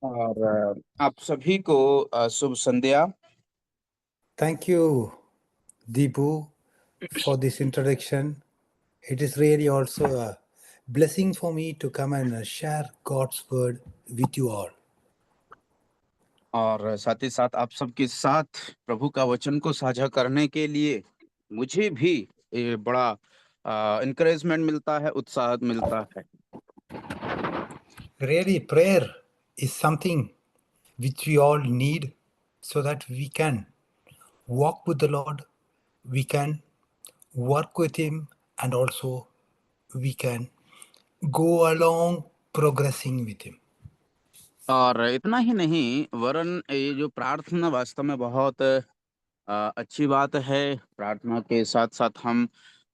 और आप सभी को शुभ संध्या। Thank you, Deepu, for this introduction. It is really also a blessing for me to come and share God's word with you all. और साथ ही साथ आप सबके साथ प्रभु का वचन को साझा करने के लिए मुझे भी बड़ा इनकरेजमेंट मिलता है, उत्साह मिलता है। Really, prayer is something which we all need so that we can walk with the Lord, we can work with Him, and also we can go along progressing with Him. और इतना ही नहीं, वरन ये जो प्रार्थना वास्तव में बहुत अच्छी बात है। प्रार्थना के साथ साथ हम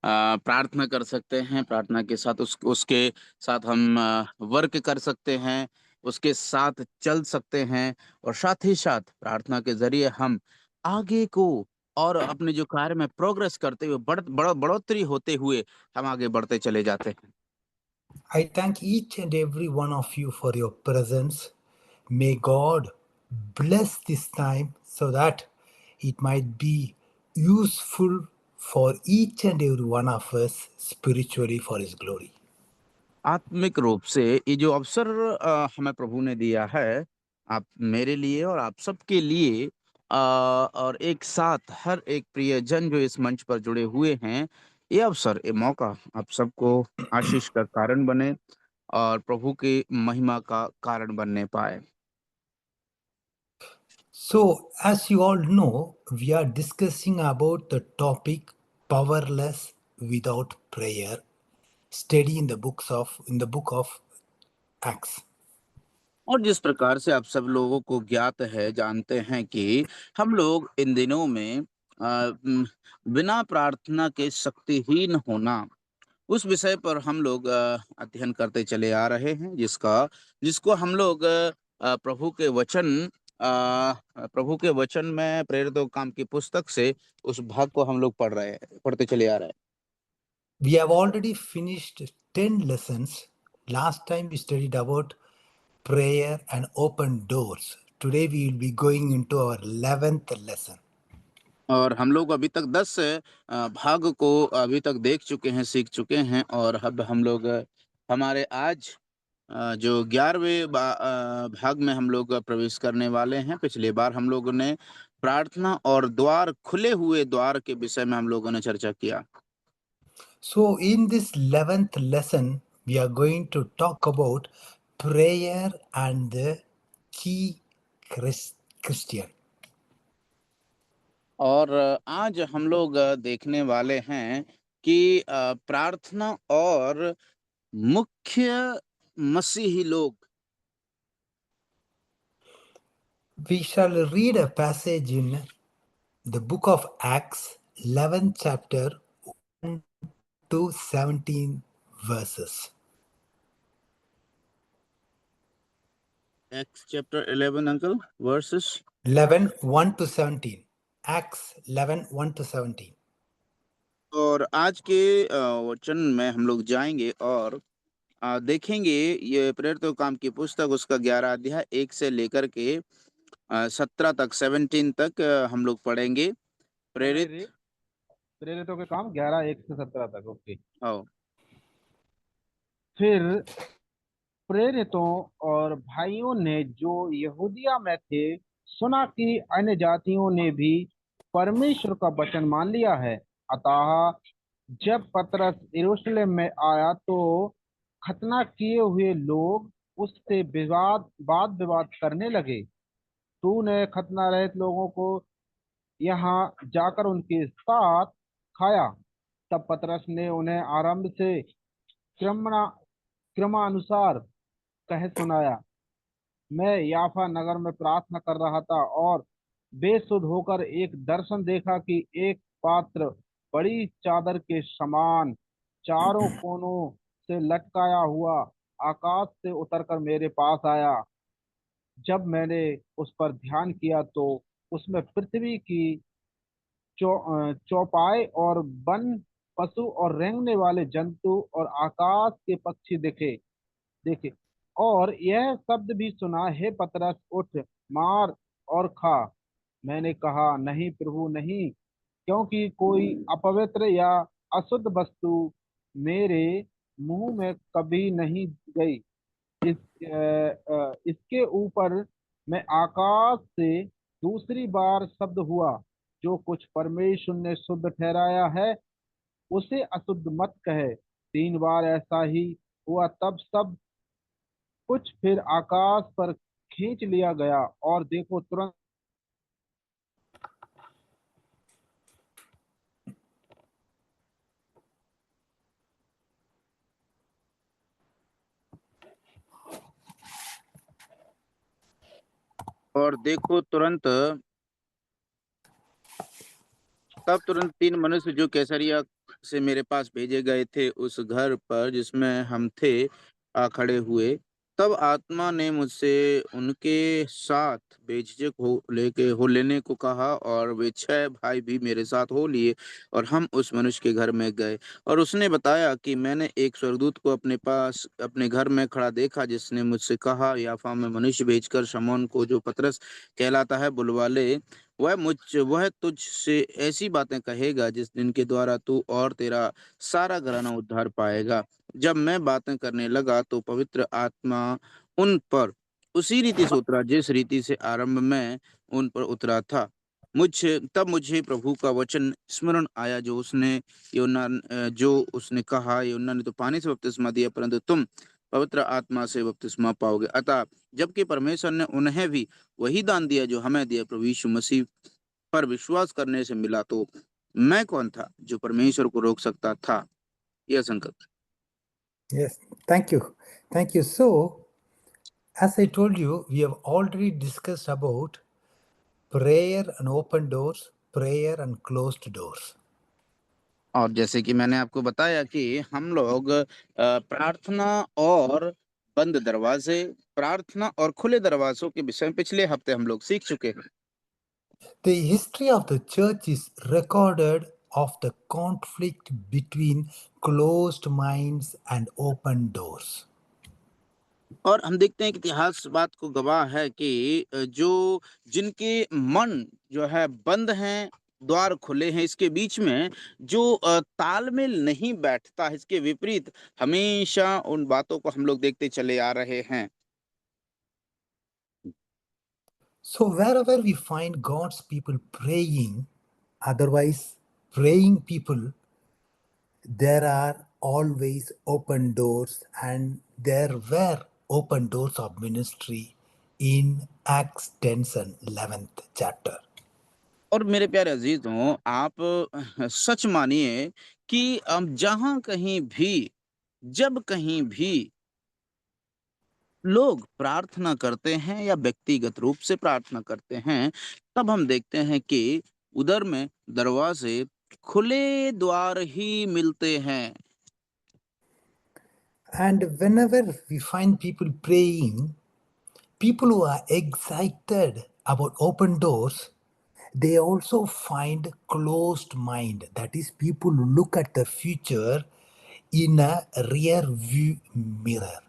प्रार्थना कर सकते हैं, प्रार्थना के साथ उसके साथ हम वर्क कर सकते हैं, उसके साथ चल सकते हैं, और साथ ही साथ प्रार्थना के जरिए हम आगे को और अपने जो कार्य में प्रोग्रेस करते हुए बढ़ोतरी होते हुए हम आगे बढ़ते चले जाते हैं। I thank each and every one of you for your presence. May God bless this time so that it might be useful for each and every one of us spiritually for His glory. आत्मिक रूप से ये जो अवसर हमें प्रभु ने दिया है, आप मेरे लिए और आप सबके लिए, और एक साथ हर एक प्रियजन जो इस मंच पर जुड़े हुए हैं, ये अवसर, ये मौका आप सबको आशीष का कारण बने और प्रभु की महिमा का कारण बनने पाए। So, as you all know, we are discussing about the topic powerless without prayer, study in the book of Acts. और जिस प्रकार से आप सब लोगों को ज्ञात है, जानते हैं कि हम लोग इन दिनों में बिना प्रार्थना के शक्तिहीन होना, उस विषय पर हम लोग अध्ययन करते चले आ रहे हैं, जिसको हम लोग प्रभु के वचन में प्रेरितों के काम की पुस्तक से उस भाग को हम लोग पढ़ते चले आ रहे हैं। We have already finished 10 lessons. Last time we studied about prayer and open doors. Today we will be going into our 11th lesson. और हम लोग अभी तक 10 भाग को अभी तक देख चुके हैं, सीख चुके हैं, और अब हम लोग हमारे आज जो 11वें भाग में हम लोग प्रवेश करने वाले हैं। पिछले बार हम लोगों ने प्रार्थना और द्वार, खुले हुए द्वार के विषय में हम लोगों ने चर्चा किया। So, in this 11th lesson, we are going to talk about prayer and the key Christian. और आज हम लोग देखने वाले हैं कि प्रार्थना और मुख्य मसीही लोग। We shall read a passage in the book of Acts, 11th chapter, 1 to 17 verses. Acts chapter 11, uncle, verses 11, 1 to 17. Acts 11, 1 to 17. और आज के वचन में हम लोग जाएंगे और देखेंगे ये प्रेरितों काम की पुस्तक, उसका 11 अध्याय 1 से लेकर के 17 तक, 17 तक हम लोग पढ़ेंगे। प्रेरितों के काम 11:1 से 17 तक। ओके। आओ। फिर प्रेरितों और भाइयों ने जो यहूदिया में थे सुना कि अन्य जातियों ने भी परमेश्वर का वचन मान लिया है। अतः जब पतरस यरूशलेम में आया तो खतना किए हुए लोग उससे वाद विवाद करने लगे। तूने खतना रहित लोगों को यहाँ जाकर उनके साथ खाया। तब पतरस ने उन्हें आरंभ से क्रमना क्रमानुसार कह सुनाया। मैं याफा नगर में प्रार्थना कर रहा था और बेसुध होकर एक दर्शन देखा कि एक पात्र बड़ी चादर के समान चारों कोनों से लटकाया हुआ आकाश से उतरकर मेरे पास आया। जब मैंने उस पर ध्यान किया तो उसमें पृथ्वी की चौपाई और वन पशु और रेंगने वाले जंतु और आकाश के पक्षी देखे देखे और यह शब्द भी सुना, हे पतरस, उठ, मार और खा। मैंने कहा, नहीं प्रभु, नहीं, क्योंकि कोई अपवित्र या अशुद्ध वस्तु मेरे मुंह में कभी नहीं गई। इसके ऊपर मैं आकाश से दूसरी बार शब्द हुआ, जो कुछ परमेश्वर ने शुद्ध ठहराया है, उसे अशुद्ध मत कहे। 3 बार ऐसा ही हुआ, तब सब कुछ फिर आकाश पर खींच लिया गया, और देखो तुरंत और देखो तुरंत, तब तुरंत 3 मनुष्य जो कैसरिया से मेरे पास भेजे गए थे, उस घर पर जिसमें हम थे खड़े हुए। तब आत्मा ने मुझसे उनके साथ बेझिझक हो लेने को कहा, और वे 6 भाई भी मेरे साथ हो लिए, और हम उस मनुष्य के घर में गए। और उसने बताया कि मैंने एक स्वर्गदूत को अपने पास अपने घर में खड़ा देखा, जिसने मुझसे कहा, याफा में मनुष्य भेजकर शमौन को, जो पतरस कहलाता है, बुलवा ले। वह तुझ से ऐसी बातें कहेगा जिस दिन के द्वारा तू और तेरा सारा घराना उद्धार पाएगा। जब मैं बातें करने लगा तो पवित्र आत्मा उन पर उसी रीति से उतरा, जिस रीति से आरंभ में उन पर उतरा था। मुझे प्रभु का वचन स्मरण आया, जो उसने कहा, यूहन्ना ने तो पानी से बपतिस्मा दिया, परंतु तुम पवित्र आत्मा से बपतिस्मा पाओगे। अतः जबकि परमेश्वर ने उन्हें भी वही दान दिया जो हमें दिया, प्रभु यीशु मसीह पर विश्वास करने से मिला, तो मैं कौन था जो परमेश्वर को रोक सकता था? यह संकल्प। Yes, thank you. Thank you. So, as I told you, we have already discussed about prayer and open doors, prayer and closed doors. और जैसे कि मैंने आपको बताया कि हम लोग प्रार्थना और बंद दरवाजे, प्रार्थना और खुले दरवाजों के विषय में पिछले हफ्ते हम लोग सीख चुके हैं। The history of the church is recorded of the conflict between closed minds and open doors. और हम देखते हैं कि इतिहास बात को गवाह है कि जो जिनके मन जो है बंद हैं, द्वार खुले हैं, इसके बीच में जो तालमेल नहीं बैठता, इसके विपरीत हमेशा उन बातों को हम लोग देखते चले आ रहे हैं। So, wherever we find God's people praying, otherwise praying people, there are always open doors, and there were open doors of ministry in Acts 10th and 11th chapter. और मेरे प्यारे अजीजों, आप सच मानिए कि जहां कहीं भी, जब कहीं भी लोग प्रार्थना करते हैं या व्यक्तिगत रूप से प्रार्थना करते हैं, तब हम देखते हैं कि उधर में दरवाजे खुले द्वार ही मिलते हैं। And whenever we find people praying, people who are excited about open doors, they also find closed mind. That is, people who look at the future in a rear view mirror.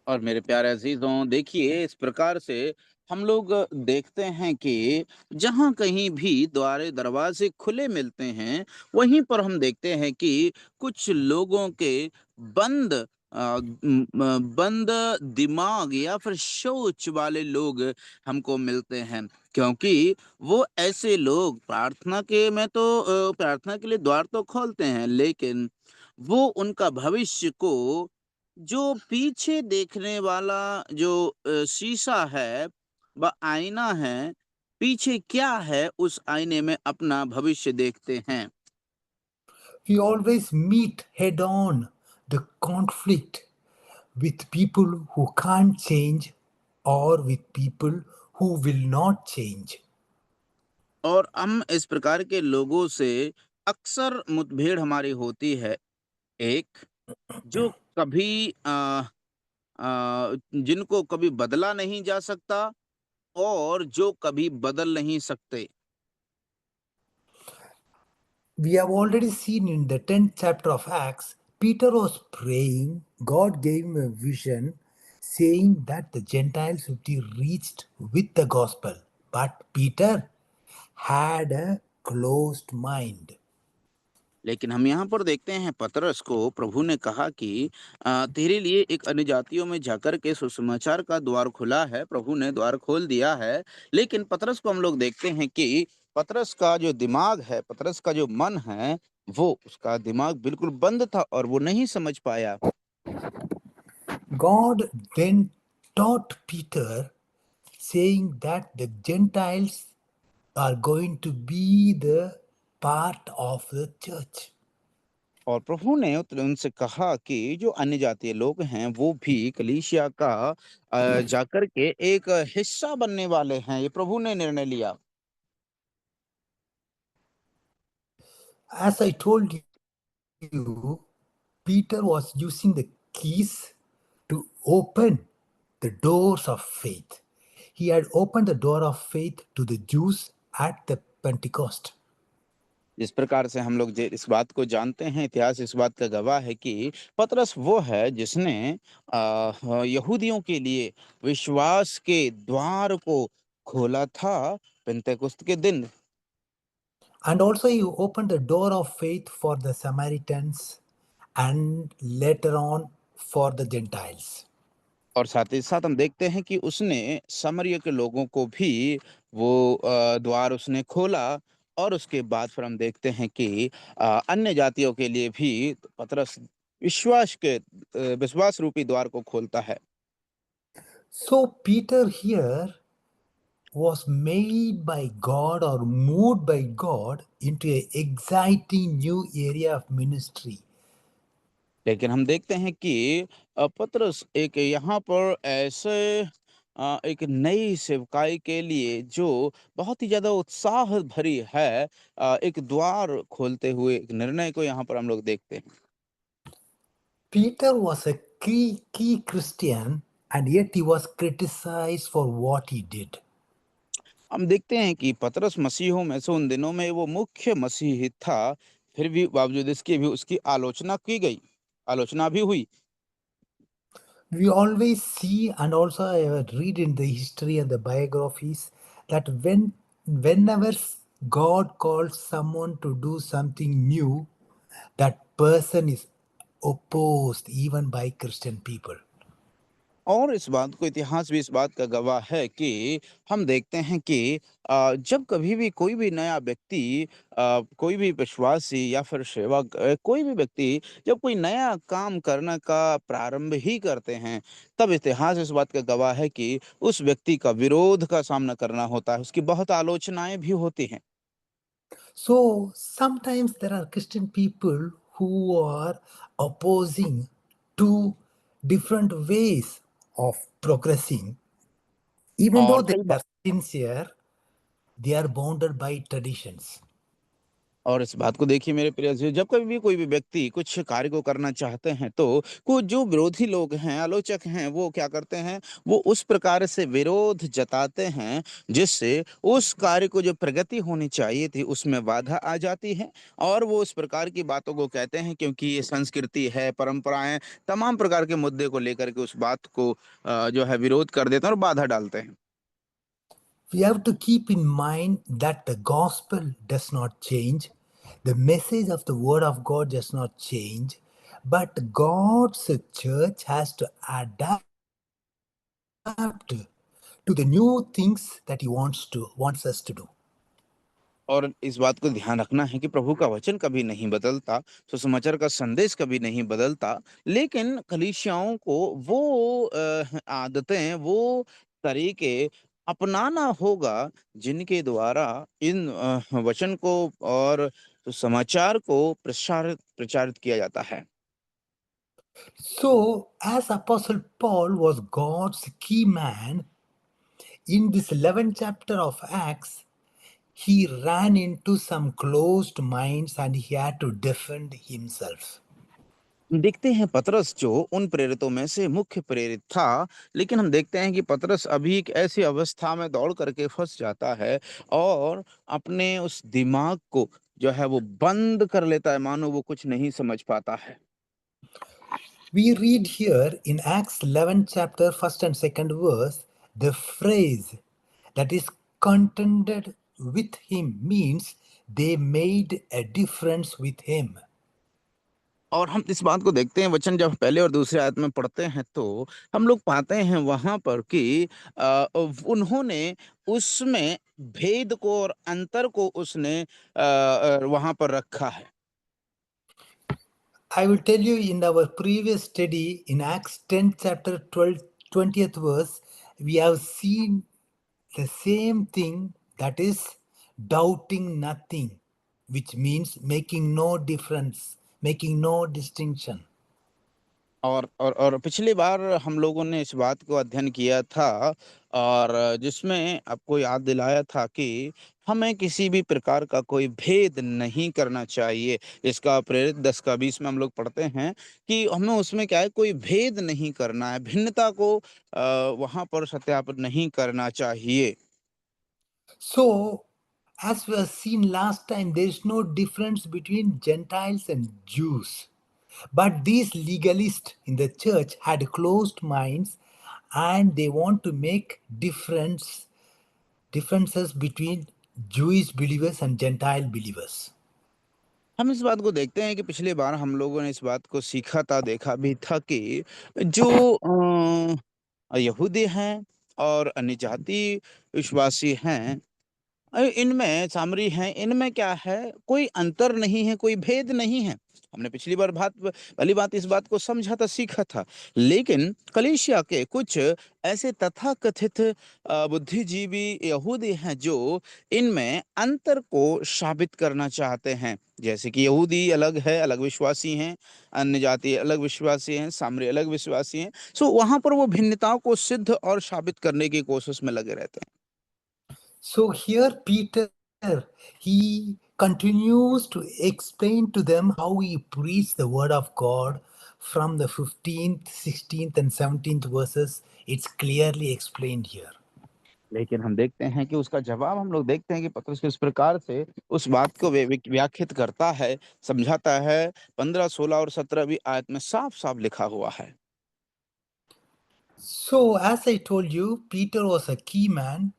और मेरे प्यारे अजीजों, देखिए, इस प्रकार से हम लोग देखते हैं कि जहां कहीं भी द्वारे दरवाजे खुले मिलते हैं, वहीं पर हम देखते हैं कि कुछ लोगों के बंद बंद दिमाग या फिर सोच वाले लोग हमको मिलते हैं। क्योंकि वो ऐसे लोग प्रार्थना के लिए द्वार तो खोलते हैं, लेकिन वो उनका भविष्य को, जो पीछे देखने वाला जो शीशा है, व आईना है, पीछे क्या है, उस आईने में अपना भविष्य देखते हैं। We always meet head on the conflict with people who can't change or with people who will not change. और हम इस प्रकार के लोगों से अक्सर मुठभेड़ हमारी होती है। एक जो कभी जिनको कभी बदला नहीं जा सकता, और जो कभी बदल नहीं सकते। We have already seen in the 10th chapter of Acts, Peter was praying, God gave him a vision, saying that the Gentiles would be reached with the gospel. But Peter had a closed mind. लेकिन हम यहाँ पर देखते हैं पतरस को प्रभु ने कहा कि तेरे लिए एक अन्य जातियों में जाकर के सुसमाचार का द्वार खुला है, प्रभु ने द्वार खोल दिया है। लेकिन पतरस को हम लोग देखते हैं कि पतरस का जो दिमाग है, पतरस का जो मन है, वो उसका दिमाग बिल्कुल बंद था और वो नहीं समझ पाया। God then taught Peter, saying that the Gentiles are going to be the part of the church. और प्रभु ने उनसे कहा कि जो अन्य जातीय लोग हैं वो भी कलीसिया का जाकर के एक हिस्सा बनने वाले हैं। ये प्रभु ने निर्णय लिया। As I told you, Peter was using the keys to open the doors of faith. He had opened the door of faith to the Jews at the Pentecost. जिस प्रकार से हम लोग इस बात को जानते हैं, इतिहास इस बात का गवाह है कि पतरस वो है जिसने यहूदियों के लिए विश्वास के द्वार को खोला था पेंतेकुस्त के दिन। And also, he opened the door of faith for the Samaritans and later on for the Gentiles. और साथ ही साथ हम देखते हैं कि उसने सामरिया के लोगों को भी वो द्वार उसने खोला। और उसके बाद फिर हम देखते हैं कि अन्य जातियों के लिए भी पतरस विश्वास रूपी द्वार को खोलता है। So, Peter here was made by God or moved by God into an exciting new area of ministry. लेकिन हम देखते हैं कि पतरस एक यहाँ पर ऐसे एक नई सेवकाई के लिए जो बहुत ही ज्यादा उत्साह भरी है, एक द्वार खोलते हुए एक निर्णय को यहाँ पर हम लोग देखते हैं। Peter was a key Christian and yet he was criticized for what he did. हम देखते हैं कि पतरस मसीहों में से उन दिनों में वो मुख्य मसीही था, फिर भी बावजूद इसके भी उसकी आलोचना भी हुई। We always see and also read in the history and the biographies that whenever God calls someone to do something new, that person is opposed even by Christian people. और इस बात को इतिहास भी इस बात का गवाह है कि हम देखते हैं कि जब कभी भी कोई भी नया व्यक्ति, कोई भी विश्वासी या फिर सेवक, कोई भी व्यक्ति जब कोई नया काम करने का प्रारंभ ही करते हैं, तब इतिहास इस बात का गवाह है कि उस व्यक्ति का विरोध का सामना करना होता है, उसकी बहुत आलोचनाएं भी होती हैं। So sometimes there are Christian people who are opposing two different ways of progressing. Even though और they are sincere, they are bounded by traditions. और इस बात को देखिए मेरे प्रिय दोस्तों, जब कभी भी कोई भी व्यक्ति कुछ कार्य को करना चाहते हैं तो कुछ जो विरोधी लोग हैं, आलोचक हैं, वो क्या करते हैं, वो उस प्रकार से विरोध जताते हैं जिससे उस कार्य को जो प्रगति होनी चाहिए थी उसमें बाधा आ जाती है। और वो उस प्रकार की बातों को कहते हैं क्योंकि ये संस्कृति है, परंपराएं, तमाम प्रकार के मुद्दे को लेकर के उस बात को जो है विरोध कर देते हैं और बाधा डालते हैं। We have to keep in mind that the gospel does not change, the message of the word of God does not change, but God's church has to adapt to the new things that He wants us to do. और इस बात को ध्यान रखना है कि प्रभु का वचन कभी नहीं बदलता, सुसमाचार का संदेश कभी नहीं बदलता, लेकिन कलीसियाओं को वो आदतें, वो तरीके अपनाना होगा जिनके द्वारा इन वचन को और सुसमाचार को प्रचारित किया जाता है। So, as Apostle Paul was God's key man, in this 11th chapter of Acts, he ran into some closed minds and he had to defend himself. देखते हैं पतरस जो उन प्रेरितों में से मुख्य प्रेरित था, लेकिन हम देखते हैं कि पतरस अभी एक ऐसी अवस्था में दौड़ करके फंस जाता है और अपने उस दिमाग को जो है वो बंद कर लेता है, मानो वो कुछ नहीं समझ पाता है। We read here in Acts 11 chapter 1st and 2nd verse, the phrase that is contended with him means they made a difference with him. और हम इस बात को देखते हैं, वचन जब पहले और दूसरे आयत में पढ़ते हैं तो हम लोग पाते हैं वहां पर कि उन्होंने उसमें भेद को और अंतर को उसने वहां पर रखा है। I will tell you in our previous study in Acts 10 chapter 12, 20th verse, we have seen the same thing, that is doubting nothing, which means making no difference, making no distinction. और पिछली बार हम लोगों ने इस बात को अध्ययन किया था और जिसमें आपको याद दिलाया था कि हमें किसी भी प्रकार का कोई भेद नहीं करना चाहिए। इसका प्रेरित 10 का 20 में हम लोग पढ़ते हैं कि हमें उसमें क्या है, कोई भेद नहीं करना है, भिन्नता को वहां पर सत्यापित नहीं करना चाहिए। So, as we have seen last time, there is no difference between Gentiles and Jews. But these legalists in the church had closed minds and they want to make differences between Jewish believers and Gentile believers. हम इस बात को देखते हैं कि पिछली बार हम लोगों ने इस बात को सीखा था, देखा भी था कि जो यहूदी हैं और अन्य जाति विश्वासी हैं, इनमें सामरी हैं, इनमें क्या है, कोई अंतर नहीं है, कोई भेद नहीं है। हमने पिछली बार पहली बात इस बात को समझा था, सीखा था। लेकिन कलीसिया के कुछ ऐसे तथाकथित बुद्धिजीवी यहूदी हैं जो इनमें अंतर को साबित करना चाहते हैं। जैसे कि यहूदी अलग है, अलग विश्वासी हैं, अन्य जाति अलग विश्वासी हैं, सामरी अलग विश्वासी हैं। सो वहां पर वो भिन्नताओं को सिद्ध और साबित करने की कोशिश में लगे रहते हैं। So here Peter, he continues to explain to them how he preached the word of God from the 15th, 16th and 17th verses. It's clearly explained here. लेकिन हम देखते हैं कि उसका जवाब हम लोग देखते हैं कि पतरस किस प्रकार से उस बात को व्याख्यात करता है, समझाता है। 15, 16 और 17वीं आयत में साफ साफ लिखा हुआ है। So, as I told you, Peter was a key man.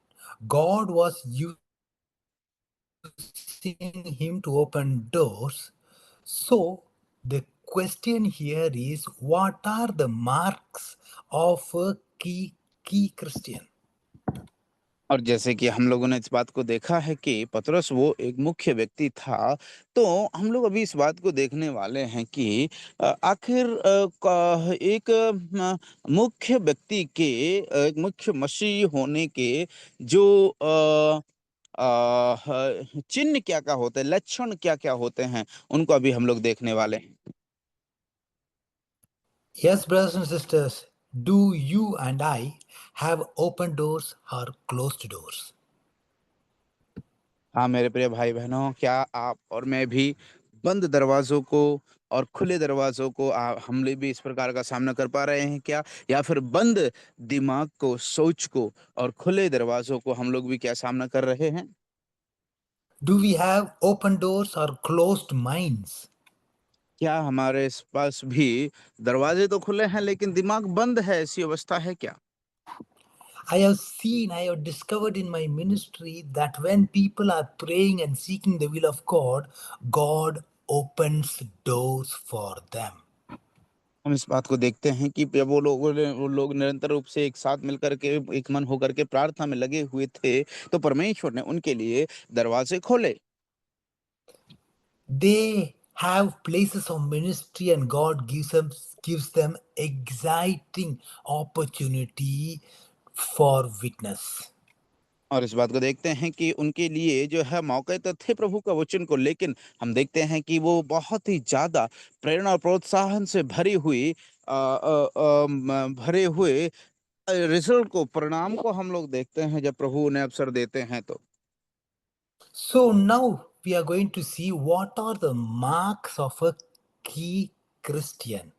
God was using him to open doors. So, the question here is, what are the marks of a key Christian? और जैसे कि हम लोगों ने इस बात को देखा है कि पतरस वो एक मुख्य व्यक्ति था, तो हम लोग अभी इस बात को देखने वाले हैं कि आखिर एक मुख्य व्यक्ति के, एक मुख्य मसीह होने के जो चिन्ह क्या क्या होते हैं, लक्षण क्या क्या होते हैं, उनको अभी हम लोग देखने वाले हैं। Yes, brothers and sisters, do you and I have open doors or closed doors? हाँ मेरे प्रिय भाई बहनों, क्या आप और मैं भी बंद दरवाजों को और खुले दरवाजों को हम लोग भी इस प्रकार का सामना कर पा रहे हैं क्या, या फिर बंद दिमाग को, सोच को और खुले दरवाजों को हम लोग भी क्या सामना कर रहे हैं? Do we have open doors or closed minds? क्या हमारे पास भी दरवाजे तो खुले हैं लेकिन दिमाग बंद है, ऐसी अवस्था है क्या? I have discovered in my ministry that when people are praying and seeking the will of God, God opens doors for them. हम इस बात को देखते हैं कि जब वो लोग निरंतर रूप से एक साथ मिलकर के, एक मन होकर के प्रार्थना में लगे हुए थे, तो परमेश्वर ने उनके लिए दरवाजे खोले। They have places of ministry and God gives them exciting opportunity for witness. और इस बात को देखते हैं कि उनके लिए जो है मौके तो थे प्रभु का वचन को, लेकिन हम देखते हैं कि वो बहुत ही ज्यादा प्रेरणा और प्रोत्साहन से भरे हुए रिजल्ट को, परिणाम को हम लोग देखते हैं जब प्रभु उन्हें अवसर देते हैं तो। So now we are going to see what are the marks of a key Christian.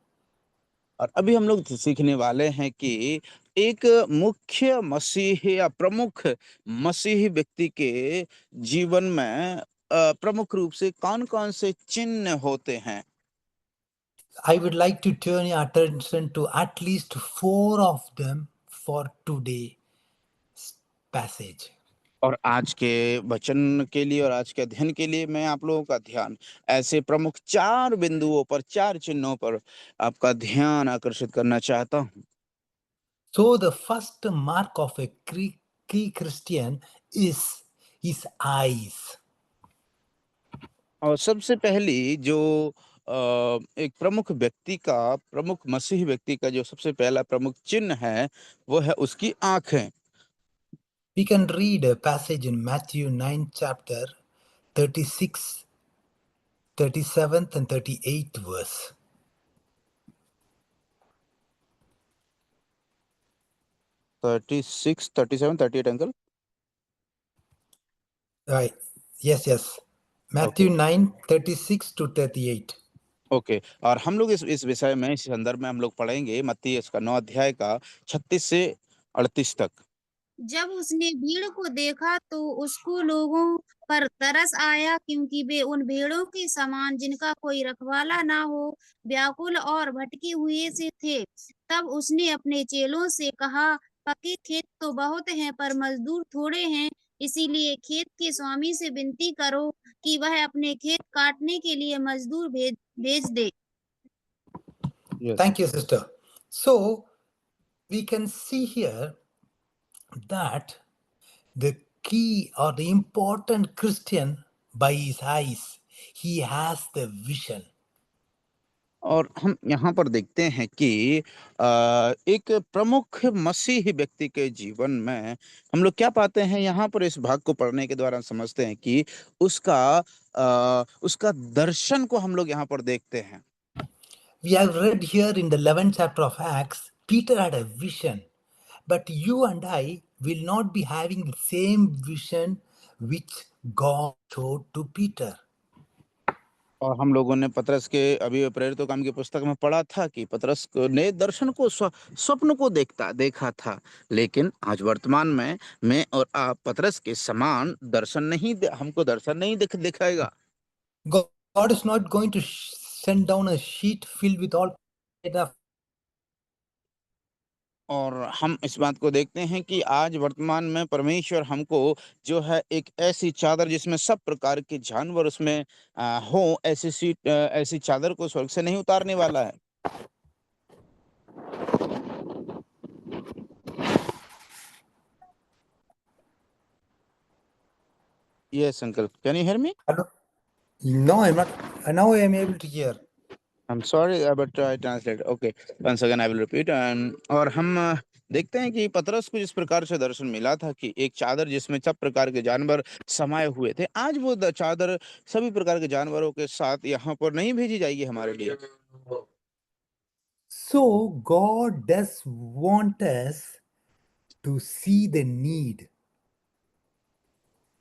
और अभी हम लोग सीखने वाले हैं कि एक मुख्य मसीह या प्रमुख मसीही व्यक्ति के जीवन में प्रमुख रूप से कौन कौन से चिन्ह होते हैं। I would like to turn your attention to at least 4 of them for today's passage. और आज के वचन के लिए और आज के अध्ययन के लिए मैं आप लोगों का ध्यान ऐसे प्रमुख 4 बिंदुओं पर, 4 चिन्हों पर आपका ध्यान आकर्षित करना चाहता हूँ। So, the first mark of a key Christian is his eyes. और सबसे पहली जो एक प्रमुख व्यक्ति का, प्रमुख मसीही व्यक्ति का जो सबसे पहला प्रमुख चिन्ह है, वो है उसकी आँखें। We can read a passage in Matthew 9 chapter 36, 37th and 38th verse. 36, 37, 38 uncle. Right. Yes. Okay Matthew 9, 36 to 38. Okay. और हम लोग इस विषय में, इस संदर्भ में हम लोग पढ़ेंगे मत्ती इसका 9 अध्याय का 36 से 38 तक। जब उसने भीड़ को देखा तो उसको लोगों पर तरस आया, क्योंकि वे उन भेड़ों के समान जिनका कोई रखवाला ना हो, व्याकुल और भटके हुए से थे। तब उसने अपने चेलों से कहा, पके खेत तो बहुत हैं, पर मजदूर थोड़े हैं। इसीलिए खेत के स्वामी से विनती करो कि वह अपने खेत काटने के लिए मजदूर भेज दे। Yes. Thank you, sister. So, we can see here that the key or the important Christian, by his eyes, he has the vision. और हम यहाँ पर देखते हैं कि एक प्रमुख मसीही व्यक्ति के जीवन में हम लोग क्या पाते हैं। यहाँ पर इस भाग को पढ़ने के द्वारा हम समझते हैं कि उसका दर्शन को हम लोग यहाँ पर देखते हैं। We have read here in the 11th chapter of Acts, Peter had a vision, but you and I will not be having the same vision which God showed to Peter. और हम लोगों ने पतरस के अभी प्रेरितों काम की पुस्तक में पढ़ा था कि पतरस ने दर्शन को, स्वप्न को देखा था, लेकिन आज वर्तमान में मैं और आप पतरस के समान दर्शन नहीं, हमको दर्शन नहीं दिखाएगा। God is not going to send down a sheet filled with all kind of. और हम इस बात को देखते हैं कि आज वर्तमान में परमेश्वर हमको जो है एक ऐसी चादर जिसमें सब प्रकार के जानवर उसमें हो, ऐसी चादर को स्वर्ग से नहीं उतारने वाला है। Yes, uncle. Can you hear me? No, I'm not. Now I am able to hear. I'm sorry, but I translate. Okay, once again I will repeat. और हम देखते हैं कि पतरस को जिस प्रकार से दर्शन मिला था कि एक चादर जिसमें सब प्रकार के जानवर समाये हुए थे, आज वो चादर सभी प्रकार के जानवरों के साथ यहाँ पर नहीं भेजी जाएगी हमारे लिए। So God does want us to see the need.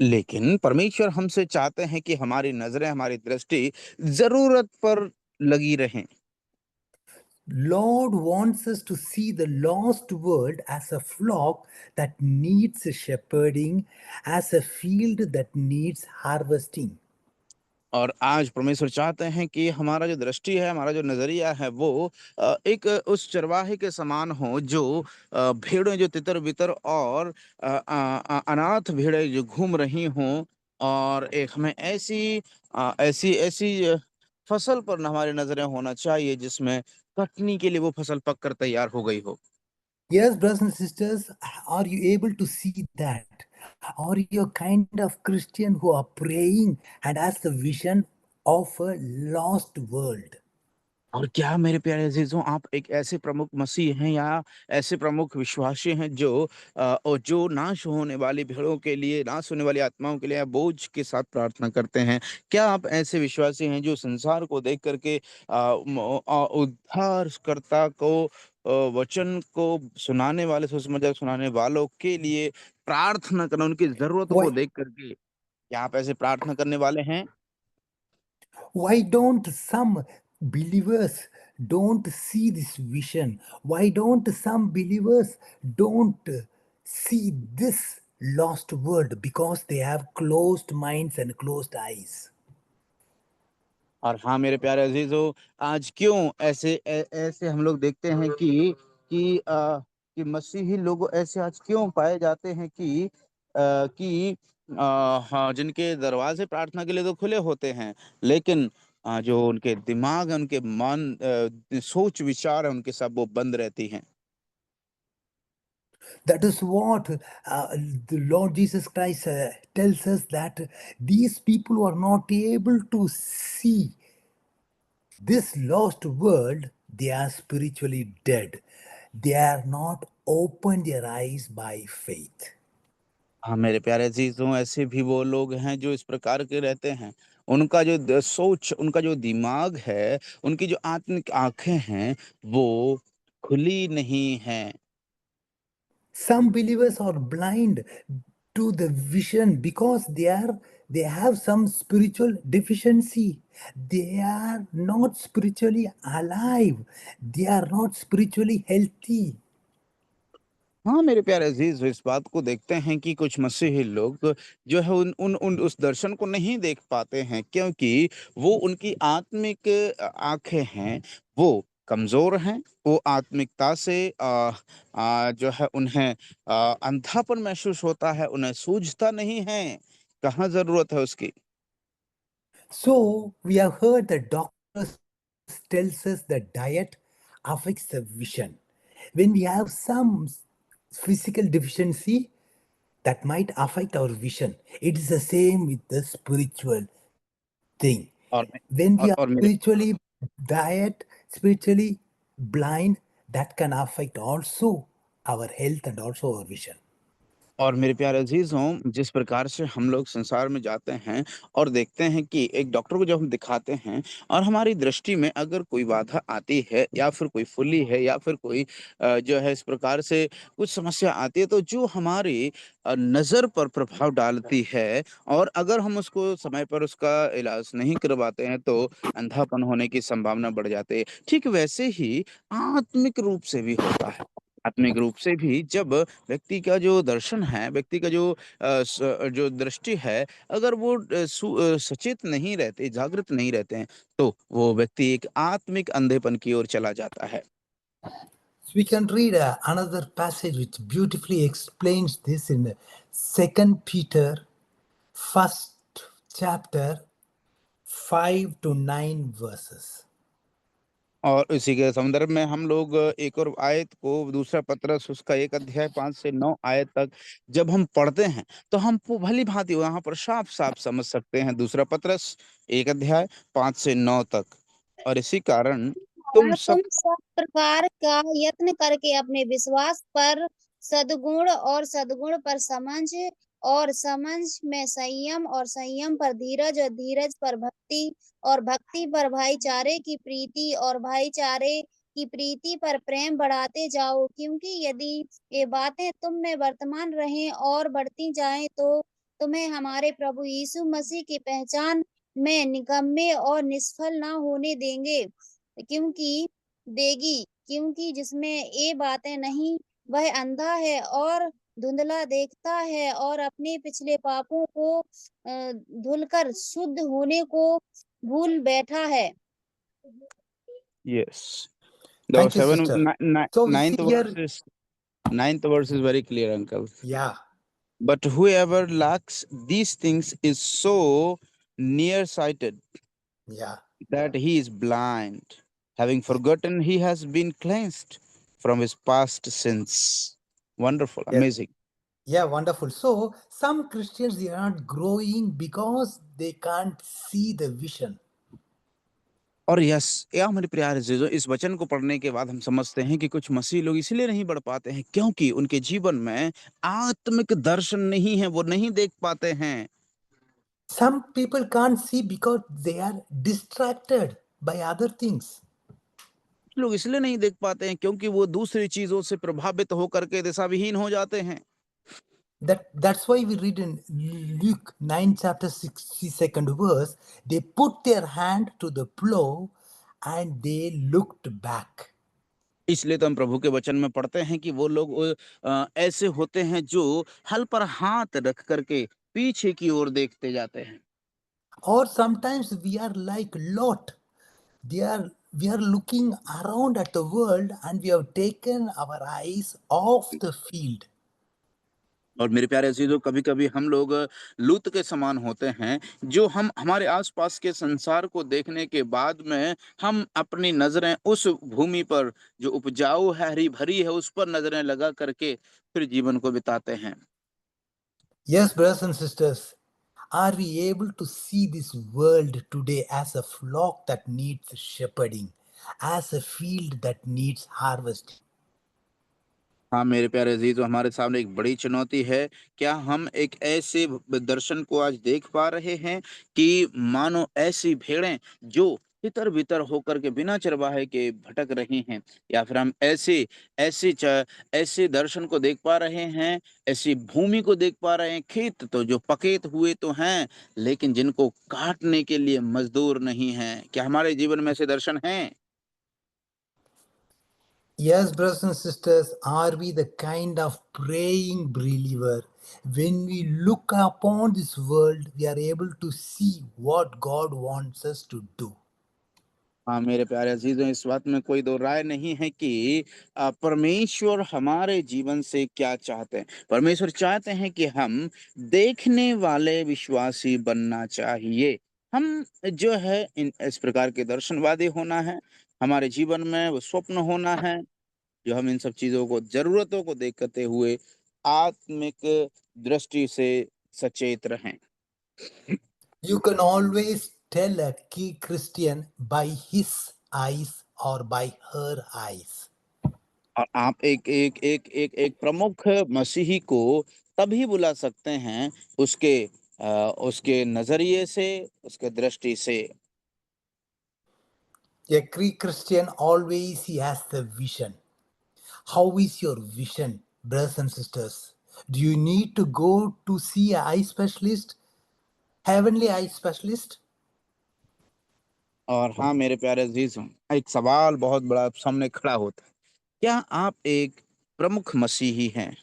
लेकिन परमेश्वर हमसे चाहते हैं कि हमारी नजरें, हमारी दृष्टि जरूरत पर लगी रहें। Lord wants us to see the lost world as a flock that needs shepherding, as a field that needs harvesting. और आज परमेश्वर चाहते हैं कि हमारा जो दृष्टि है, हमारा जो नजरिया है, वो एक उस चरवाहे के समान हो जो भेड़ें जो तितर बितर और अनाथ भेड़ें जो घूम रही हों, और एक हमें ऐसी फसल पर हमारी नजरें होना चाहिए जिसमें कटनी के लिए वो फसल पक कर तैयार हो गई हो। Yes, brothers and sisters, are you able to see that? Are you a kind of Christian who are praying and has the vision of a lost world? और क्या मेरे प्यारे अजीजों, आप एक ऐसे प्रमुख मसीह हैं या ऐसे प्रमुख विश्वासी हैं जो और जो नाश होने वाली भेड़ों के लिए, नाश होने वाली आत्माओं के लिए आप बोझ के साथ प्रार्थना करते हैं? क्या आप ऐसे विश्वासी हैं जो संसार को देख करके उद्धारकर्ता को, वचन को सुनाने वाले, सुसमाचार सुनाने वालों के लिए प्रार्थना करना, उनकी जरूरतों Why, को देख करके क्या आप ऐसे प्रार्थना करने वाले हैं? why don't some believers don't see this vision? Why don't some believers don't see this lost world? Because they have closed minds and closed eyes. और हाँ, मेरे प्यारे अज़ीज़ों, आज क्यों ऐसे हम लोग देखते हैं कि मसीही लोग ऐसे आज क्यों पाए जाते हैं हाँ, जिनके दरवाज़े प्रार्थना के लिए तो खुले होते हैं, लेकिन जो उनके दिमाग है, उनके सोच विचार है, उनके सब वो बंद रहती हैं। That is what the Lord Jesus Christ tells us, that these people are not able to see this lost world. They are spiritually dead. They are not opened their eyes by faith. हाँ, मेरे प्यारे अज़ीज़ों, ऐसे भी वो लोग हैं जो इस प्रकार के रहते हैं। उनका जो सोच, उनका जो दिमाग है, उनकी जो आत्मिक आँखें हैं, वो खुली नहीं हैं। Some believers are blind to the vision because they have some spiritual deficiency. They are not spiritually alive. They are not spiritually healthy. हाँ, मेरे प्यारे अज़ीज़, इस बात को देखते हैं कि कुछ मसीही लोग जो है उन उन उन उस दर्शन को नहीं देख पाते हैं, क्योंकि वो उनकी आत्मिक आँखें हैं, वो कमज़ोर हैं। वो आत्मिकता से जो है उन्हें अंधापन महसूस होता है, उन्हें सूझता नहीं है, कहाँ ज़रूरत है उसकी। So we have heard that doctors tells us that diet affects the vision. When we have some physical deficiency, that might affect our vision. It is the same with the spiritual thing. और When we are और मेरे spiritually diet, spiritually blind, that can affect also our health and also our vision. और मेरे प्यारे अज़ीज़ों, जिस प्रकार से हम लोग संसार में जाते हैं और देखते हैं कि एक डॉक्टर को जब हम दिखाते हैं और हमारी दृष्टि में अगर कोई बाधा आती है या फिर कोई फुल्ली है या फिर कोई जो है इस प्रकार से कुछ समस्या आती है, तो जो हमारी नज़र पर प्रभाव डालती है और अगर हम उसको समय पर उसका इलाज नहीं करवाते हैं, तो अंधापन होने की संभावना बढ़ जाती है। ठीक वैसे ही आत्मिक रूप से भी होता है। आत्मिक रूप से भी जब व्यक्ति का जो दर्शन है, व्यक्ति का जो दृष्टि है, अगर वो सचेत नहीं रहते, जागृत नहीं रहते हैं, तो वो व्यक्ति एक आत्मिक अंधेपन की ओर चला जाता है। So we can read another passage which beautifully explains this in 2 Peter first chapter 5 to 9 verses. और इसी के संदर्भ में हम लोग एक और आयत को दूसरा पत्रस उसका 1 अध्याय 5 से 9 आयत तक जब हम पढ़ते हैं, तो हम पो भली-भाँति वहाँ पर साफ-साफ समझ सकते हैं। दूसरा पत्रस 1 अध्याय 5 से 9 तक। और इसी कारण तुम और सब तुम सब प्रकार का यत्न करके अपने विश्वास पर सद्गुण पर समझ और समझ में संयम और संयम पर धीरज और धीरज पर भक्ति और भक्ति पर भाईचारे की प्रीति और भाईचारे की प्रीति पर प्रेम बढ़ाते जाओ, क्योंकि यदि ये बातें तुम में वर्तमान रहें और बढ़ती जाएं, तो तुम्हें हमारे प्रभु यीशु मसीह की पहचान में निकम्मे और निष्फल ना होने देंगे, क्योंकि जिसमें ये बातें नहीं, वह अंधा है और धुंधला देखता है और अपने पिछले पापों को धुलकर शुद्ध होने को भूल बैठा है। yes. The Thank you, seven sister. ni ni So we see here, ninth verse is very clear, uncle. yeah, But whoever lacks these things is so nearsighted yeah, that he is blind, having forgotten he has been cleansed from his past sins. Wonderful, yes, amazing. yeah, wonderful. So some Christians, they are not growing because they can't see the vision. और yes, या हमारे प्यारे अज़ीज़ों, इस वचन को पढ़ने के बाद हम समझते हैं कि कुछ मसीह लोग इसलिए नहीं बढ़ पाते हैं, क्योंकि उनके जीवन में आत्मिक दर्शन नहीं है, वो नहीं देख पाते हैं। Some people can't see because they are distracted by other things. लोग इसलिए नहीं देख पाते हैं क्योंकि वो दूसरी चीज़ों से प्रभावित होकर के दिशाविहीन हो जाते हैं। That's why we read in Luke 9 chapter 62nd verse, they put their hand to the plow and they looked back. इसलिए तो हम प्रभु के वचन में पढ़ते हैं कि वो लोग ऐसे होते हैं जो हल पर हाथ रख करके पीछे की ओर देखते जाते हैं। Or sometimes we are like Lot. We are looking around at the world and we have taken our eyes off the field. और मेरे प्यारे अजीजों, कभी कभी हम लोग लूत के समान होते हैं, जो हम हमारे आसपास के संसार को देखने के बाद में हम अपनी नजरें उस भूमि पर जो उपजाऊ है, हरी भरी है, उस पर नजरें लगा करके फिर जीवन को बिताते हैं। Yes, brothers and sisters, are we able to see this world today as a flock that needs shepherding, as a field that needs harvesting? हाँ मेरे प्यारे अजीजों, हमारे सामने एक बड़ी चुनौती है। क्या हम एक ऐसे दर्शन को आज देख पा रहे हैं कि मानो ऐसी भेड़ें जो तितर बितर होकर के बिना चरवाहे के भटक रही हैं, या फिर हम ऐसे दर्शन को देख पा रहे हैं, ऐसी भूमि को देख पा रहे हैं, खेत तो जो पकेत हुए तो हैं, लेकिन जिनको काटने के लिए मजदूर नहीं हैं। क्या हमारे जीवन में ऐसे दर्शन हैं? Yes, brothers and sisters, are we the kind of praying believer? When we look upon this world, we are able to see what God wants us to do. हाँ मेरे प्यारे अजीजों, इस बात में कोई दो राय नहीं है कि परमेश्वर हमारे जीवन से क्या चाहते हैं। परमेश्वर चाहते हैं कि हम देखने वाले विश्वासी बनना चाहिए। हम जो है इन इस प्रकार के दर्शनवादी होना है, हमारे जीवन में वो स्वप्न होना है, जो हम इन सब चीजों को, जरूरतों को देखते हुए आत्मिक दृष्टि से सचेत रहें। You can always tell a key Christian by his eyes or by her eyes. और आप एक प्रमुख मसीही को तभी बुला सकते हैं उसके उसके नजरिए से, उसके दृष्टि से। A key Christian always he has the vision. How is your vision, brothers and sisters? Do you need to go to see an eye specialist, heavenly eye specialist? और हाँ मेरे प्यारे अजीजों, एक सवाल बहुत बड़ा सामने खड़ा होता है। क्या आप एक प्रमुख मसीही हैं?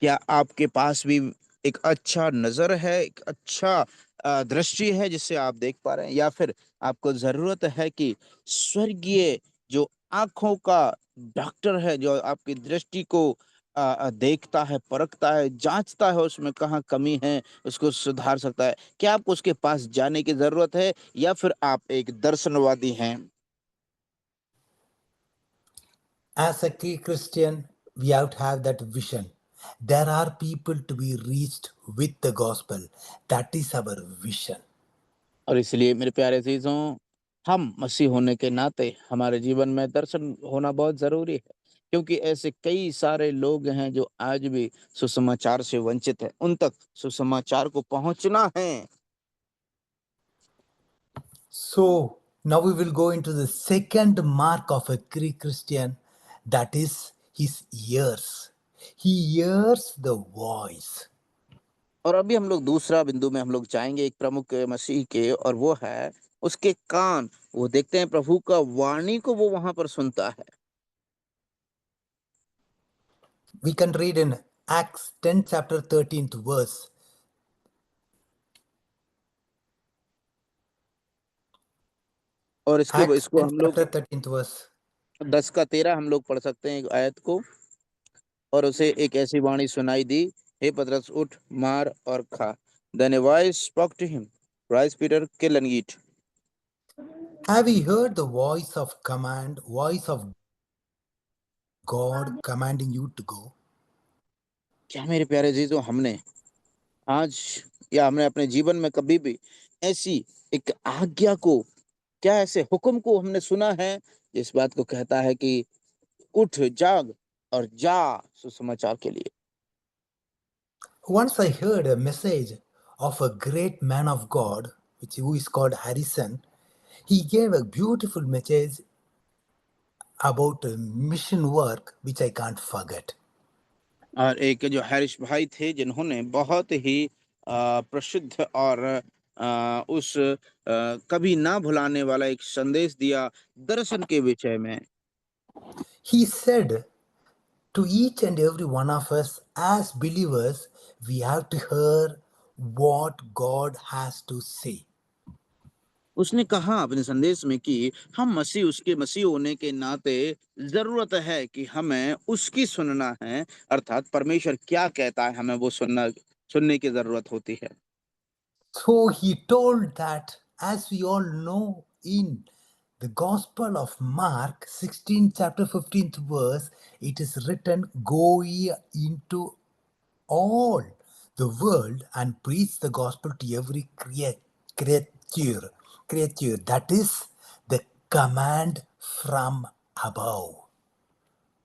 क्या आपके पास भी एक अच्छा नजर है, एक अच्छा दृष्टि है जिससे आप देख पा रहे हैं, या फिर आपको जरूरत है कि स्वर्गीय जो आंखों का डॉक्टर है, जो आपकी दृष्टि को देखता है, परखता है, जांचता है, उसमें कहाँ कमी है, उसको सुधार सकता है, क्या आपको उसके पास जाने की जरूरत है, या फिर आप एक दर्शनवादी हैं? As a key Christian, we have to have that vision. There are people to be reached with the gospel. That is our vision. और इसलिए मेरे प्यारे अजीजों, हम मसीह होने के नाते हमारे जीवन में दर्शन होना बहुत जरूरी है, क्योंकि ऐसे कई सारे लोग हैं जो आज भी सुसमाचार से वंचित हैं। उन तक सुसमाचार को पहुंचना है। So now we will go into the second mark of a Greek Christian, that is his ears. He hears the voice. और अभी हम लोग दूसरा बिंदु में हम लोग जाएंगे एक प्रमुख मसीह के, और वो है उसके कान। वो देखते हैं प्रभु का वाणी को, वो वहां पर सुनता है। We can read in Acts 10 chapter 13th verse. और Acts इसको 10 हम लोग chapter 13th verse. 10 का 13 हम लोग पढ़ सकते हैं, एक आयत को। और उसे एक ऐसी वाणी सुनाई दी, हे पतरस, उठ, मार और खा। Then a voice spoke to him, rise Peter, kill and eat. Have you heard the voice of God commanding you to go? क्या मेरे प्यारे जीजों, हमने आज या हमने अपने जीवन में कभी भी ऐसी एक आज्ञा को, क्या ऐसे हुक्म को हमने सुना है जिस बात को कहता है कि उठ, जाग और जा सुसमाचार के लिए? Once I heard a message of a great man of God, who is called Harrison. He gave a beautiful message about mission work, which I can't forget. और एक जो हैरिश भाई थे, जिन्होंने बहुत ही प्रसिद्ध और उस कभी ना भुलाने वाला एक संदेश दिया दर्शन के विषय में। He said to each and every one of us as believers, we have to hear what God has to say. उसने कहा अपने संदेश में कि हम मसीह उसके मसीह होने के नाते जरूरत है कि हमें उसकी सुनना है, अर्थात परमेश्वर क्या कहता है हमें वो सुनने की जरूरत होती है। So he told that, as we all know, in the Gospel of Mark, 16, chapter 15th verse, it is written, "Go ye into all the world and preach the gospel to every creature." Creature. That is the command from above.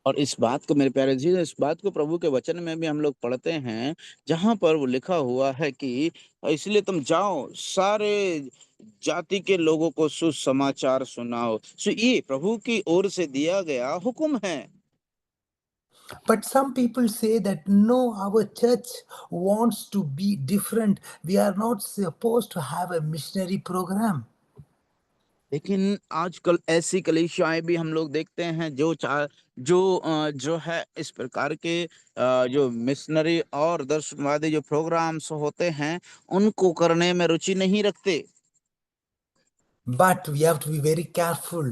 और इस बात को मेरे प्यारे जी, इस बात को प्रभु के वचन में भी हम लोग पढ़ते हैं, जहां पर वो लिखा हुआ है कि इसलिए तुम जाओ सारे जाति के लोगों को सुसमाचार सुनाओ। सो ये प्रभु की ओर से दिया गया हुक्म है। But some people say that no, our church wants to be different. We are not supposed to have a missionary program. लेकिन आजकल ऐसी कलीसियाएं भी हम लोग देखते हैं जो है इस प्रकार के जो मिशनरी और दर्शनवादी जो प्रोग्राम्स होते हैं उनको करने में रुचि नहीं रखते। But we have to be very careful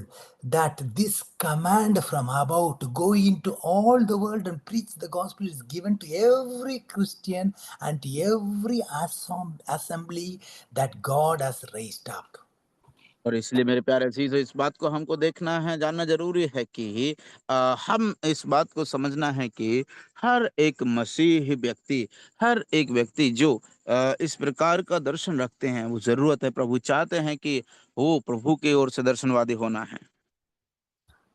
that this command from above to go into all the world and preach the gospel is given to every Christian and to every assembly that God has raised up. और इसलिए मेरे प्यारे अजीजों, इस बात को हमको देखना है, जानना जरूरी है कि हम इस बात को समझना है कि हर एक मसीही व्यक्ति, हर एक व्यक्ति जो इस प्रकार का दर्शन रखते हैं, वो जरूरत है, प्रभु चाहते हैं कि वो प्रभु की ओर से दर्शनवादी होना है।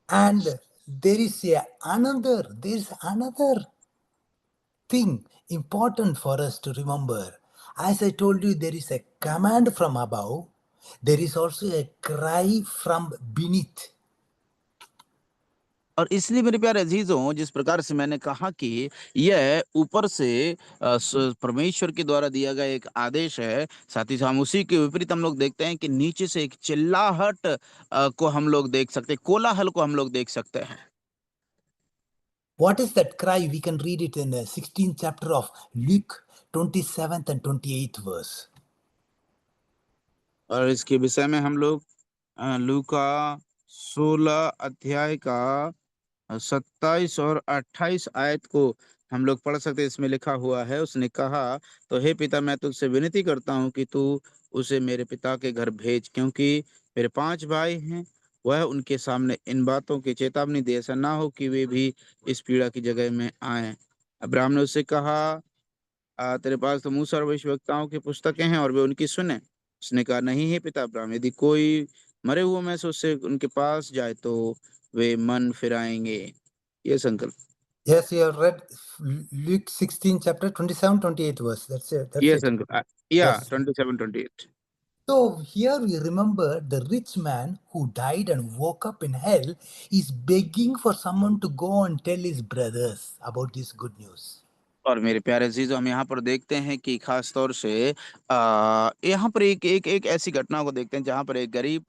And there is another thing important for us to remember. As I told you, there is a command from above, there is also a cry from beneath. और इसलिए मेरे प्यारे अजीजों, जिस प्रकार से मैंने कहा कि यह ऊपर से परमेश्वर के द्वारा दिया गया एक आदेश है, साथ ही हम उसी के विपरीत हम लोग देखते हैं कि नीचे से एक चिल्लाहट को हम लोग देख सकते हैं, कोलाहल को हम लोग देख सकते हैं। What is that cry? We can read it in the 16th chapter of Luke, 27th and 28th verse. और इसके विषय में हम लोग लूका 16 अध्याय का 27 और 28 आयत को हम लोग पढ़ सकते हैं। इसमें लिखा हुआ है, उसने कहा, तो हे पिता, मैं तुझसे विनती करता हूँ कि तू उसे मेरे पिता के घर भेज, क्योंकि मेरे 5 भाई हैं। वह उनके सामने इन बातों की चेतावनी दे, ऐसा ना हो कि वे भी इस पीड़ा की जगह में आए। अब्राहम ने उससे कहा, तेरे पास तो मूसा और भविष्यवक्ताओं की पुस्तकें हैं और वे उनकी सुने। उसने कहा, नहीं है पिता अब्राहम, यदि कोई मरे हुए में से उससे उनके पास जाए तो वे मन फिराएंगे। ये संकल्प। Yes, you have read Luke 16 chapter 27, 28 verse. That's it. That's ये it. संकल्प, या Yes. 27-28। So here we remember the rich man who died and woke up in hell is begging for someone to go and tell his brothers about this good news. और मेरे प्यारे अजीजों, हम यहाँ पर देखते हैं कि खास तौर से यहाँ पर एक एक एक ऐसी घटना को देखते हैं जहाँ पर एक गरीब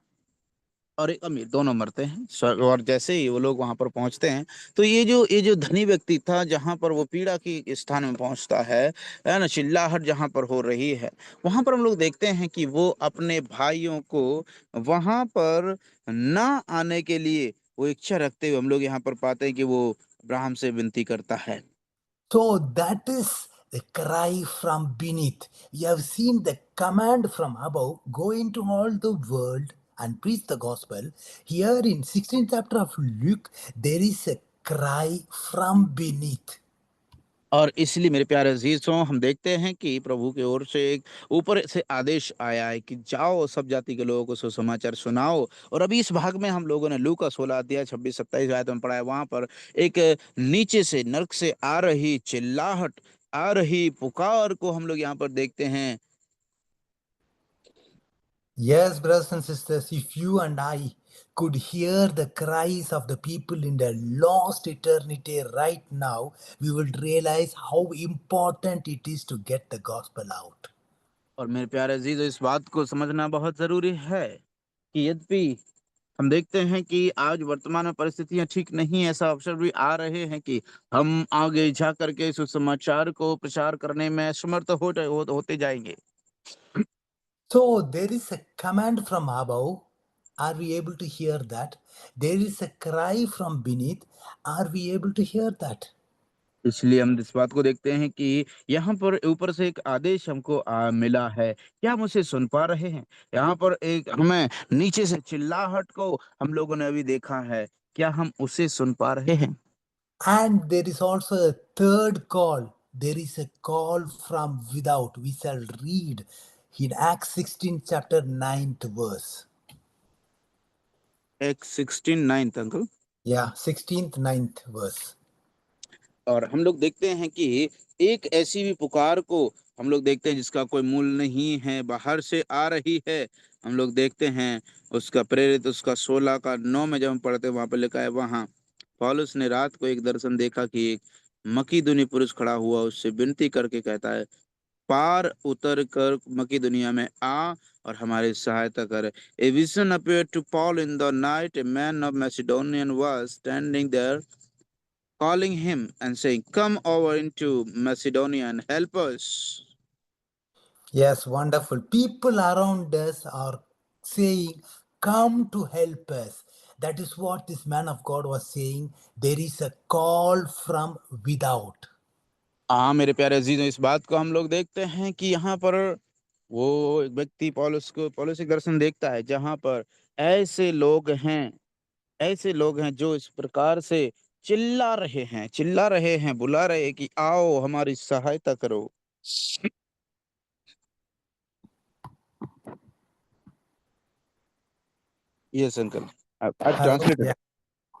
और एक अमीर दोनों मरते हैं। और जैसे ही वो लोग वहां पर पहुंचते हैं, तो ये जो धनी व्यक्ति था, जहां पर वो पीड़ा की स्थान में पहुंचता है ना, चिल्लाहट जहां पर हो रही है, वहां पर हम लोग देखते हैं कि वो अपने भाइयों को वहां पर ना आने के लिए वो इच्छा रखते हुए हम लोग यहाँ पर पाते हैं कि वो अब्राहम से विनती करता है। So that is the cry from beneath. You have seen the command from above, go into all the world and preach the gospel. Here in 16th chapter of Luke, there is a cry from beneath. और इसलिए मेरे प्यारे अजीजों, हम देखते हैं कि प्रभु की ओर से एक ऊपर से आदेश आया है कि जाओ सब जाति के लोगों को सुसमाचार सुनाओ। और अभी इस भाग में हम लोगों ने लूका 16 अध्याय 26-27 आयत में पढ़ा है, वहां पर एक नीचे से नरक से आ रही चिल्लाहट, आ रही पुकार को हम लोग यहाँ पर देखते हैं। Yes, brothers and sisters, if you and I could hear the cries of the people in the lost eternity right now, we will realize how important it is to get the gospel out. और मेरे प्यारे अजीजों, इस बात को समझना बहुत जरूरी है कि यद्यपि हम देखते हैं कि आज वर्तमान में परिस्थितियां ठीक नहीं है, ऐसा अवसर भी आ रहे हैं कि हम आगे जा करके सुसमाचार को प्रचार करने में समर्थ होते जाएंगे। So there is a command from above. Are we able to hear that? There is a cry from beneath. Are we able to hear that? इसलिए हम इस बात को देखते हैं कि यहाँ पर ऊपर से एक आदेश हमको मिला है। क्या हम उसे सुन पा रहे हैं? यहाँ पर एक हमें नीचे से चिल्लाहट को हम लोगों ने अभी देखा है। क्या हम उसे सुन पा रहे हैं? And there is also a third call. There is a call from without. We shall read in Acts 16, chapter 9th verse. Acts 16:9 uncle. Yeah, 16th, 9th verse. और हम लोग देखते हैं कि एक ऐसी भी पुकार को हम लोग देखते हैं जिसका कोई मूल नहीं है, बाहर से आ रही है। हम लोग देखते हैं उसका प्रेरित उसका 16 का 9 में जब हम पढ़ते हैं वहां पर लिखा है, वहां पौलुस ने रात को एक दर्शन देखा कि एक मकीदुनी पुरुष खड़ा हुआ उससे विनती करके कहता है, पार उतर कर मकीदुनिया में आ और हमारी सहायता कर। A vision appeared to Paul in the night, a man of Macedonian was standing there calling him and saying, come over into Macedonia and help us. Yes, wonderful. People around us are saying, come to help us. That is what this man of God was saying. There is a call from without. हाँ मेरे प्यारे अजीजों, इस बात को हम लोग देखते हैं कि यहाँ पर वो एक व्यक्ति पौलुस एक दर्शन देखता है जहाँ पर ऐसे लोग हैं जो इस प्रकार से चिल्ला रहे हैं, बुला रहे हैं कि आओ हमारी सहायता करो। Yes uncle, I translated.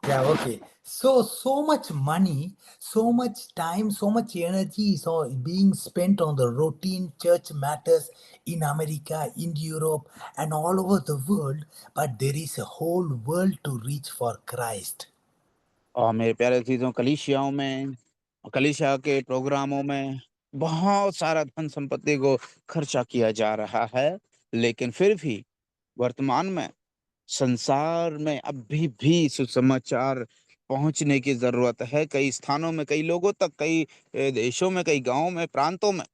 Yeah, okay. So much money, so much time, so much energy is all being spent on the routine church matters in America, in Europe, and all over the world. But there is a whole world to reach for Christ. और मेरे प्यारे चीज़ों कलीसिया के प्रोग्रामों में बहुत सारा धन संपत्ति को खर्चा किया जा रहा है, लेकिन फिर भी वर्तमान में संसार में अभी भी सुसमाचार पहुंचने की जरूरत है, कई स्थानों में, कई लोगों तक, कई देशों में, कई गांवों में, प्रांतों में।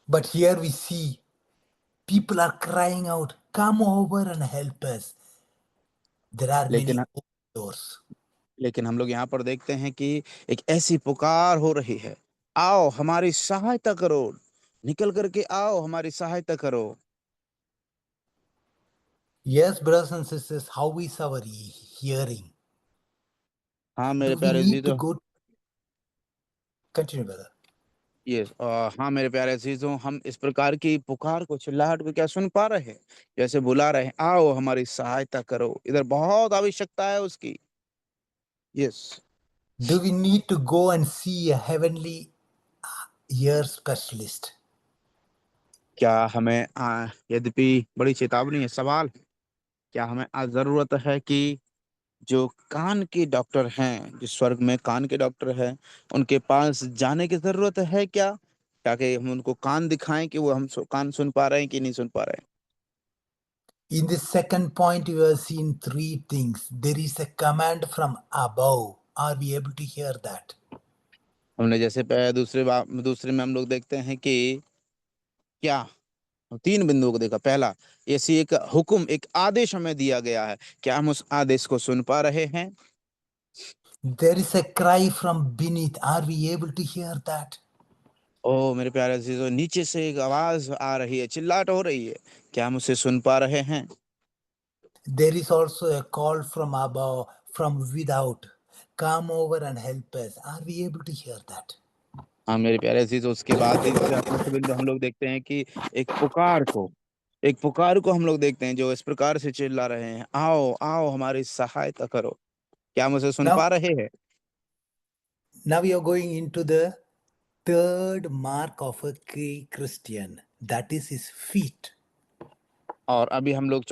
But here we see people are crying out, come over and help us. There are many लेकिन open doors. लेकिन हम लोग यहाँ पर देखते हैं कि एक ऐसी पुकार हो रही है, आओ हमारी सहायता करो, निकल करके आओ हमारी सहायता करो। Yes, brothers and sisters, how is our hearing? हाँ मेरे Do we प्यारे need to अजीजों, go? Continue, brother. हाँ मेरे प्यारे अजीजों, हम इस प्रकार की पुकार को, चिल्लाहट को क्या सुन पा रहे हैं? जैसे बुला रहे हैं, आओ हमारी सहायता करो, इधर बहुत आवश्यकता है उसकी। Yes. Do we need to go and see a heavenly ear specialist? क्या हमें यद्यपि बड़ी चेतावनी है, सवाल है, क्या हमें आज जरूरत है कि जो कान के डॉक्टर हैं, जो स्वर्ग में कान के डॉक्टर हैं, उनके पास जाने की जरूरत है क्या, ताकि हम उनको कान दिखाएं कि वो कान सुन पा रहे हैं कि नहीं सुन पा रहे हैं? In the second point, we have seen three things. There is a command from above. Are we able to hear that? हमने जैसे दूसरे में हम लोग देखते हैं कि क्या, तीन बिंदुओं को देखा। पहला, ऐसी एक हुक्म, एक आदेश हमें दिया गया है, क्या हम उस आदेश को सुन पा रहे हैं? There is a cry from beneath. Are we able to hear that? ओ मेरे प्यारे अजीजों, नीचे से एक आवाज आ रही है, चिल्लाहट हो रही है, क्या हम उसे सुन पा रहे हैं? There is also a call from above, from without. Come over and help us. Are we able to hear that? हाँ मेरे प्यारे अजीजों, उसके बाद तीसरा मुख्य बिंदु हम लोग देखते हैं कि एक पुकार को हम लोग देखते हैं जो इस प्रकार से चिल्ला रहे हैं, आओ आओ हमारी सहायता करो। क्या हम उसे सुन Now, पा रहे हैं? now we are going into the third mark of a Christian. That is his feet. और अभी हम लोग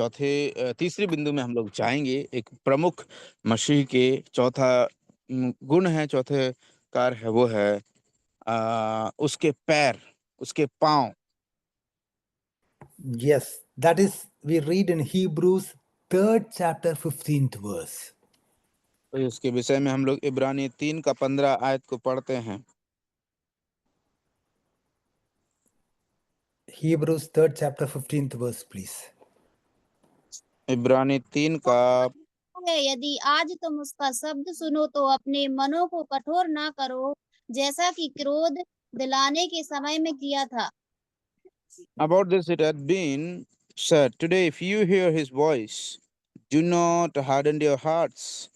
तीसरी बिंदु में हम लोग जाएंगे। एक प्रमुख मसीह के चौथा गुण है, चौथे कार है, वो है उसके पैर, उसके पांव। Yes, that is, we read in Hebrews 3rd chapter 15th verse. तो इसके विषय में हम लोग इब्रानी 3 का 15 आयत को पढ़ते हैं। Hebrews 3rd chapter 15th verse, please. इब्रानी 3 का है, यदि आज तुम उसका शब्द सुनो तो अपने मनों को कठोर ना करो, जैसा कि क्रोध दिलाने के समय में किया था। About this it had been said, today if you hear his voice, do not harden your hearts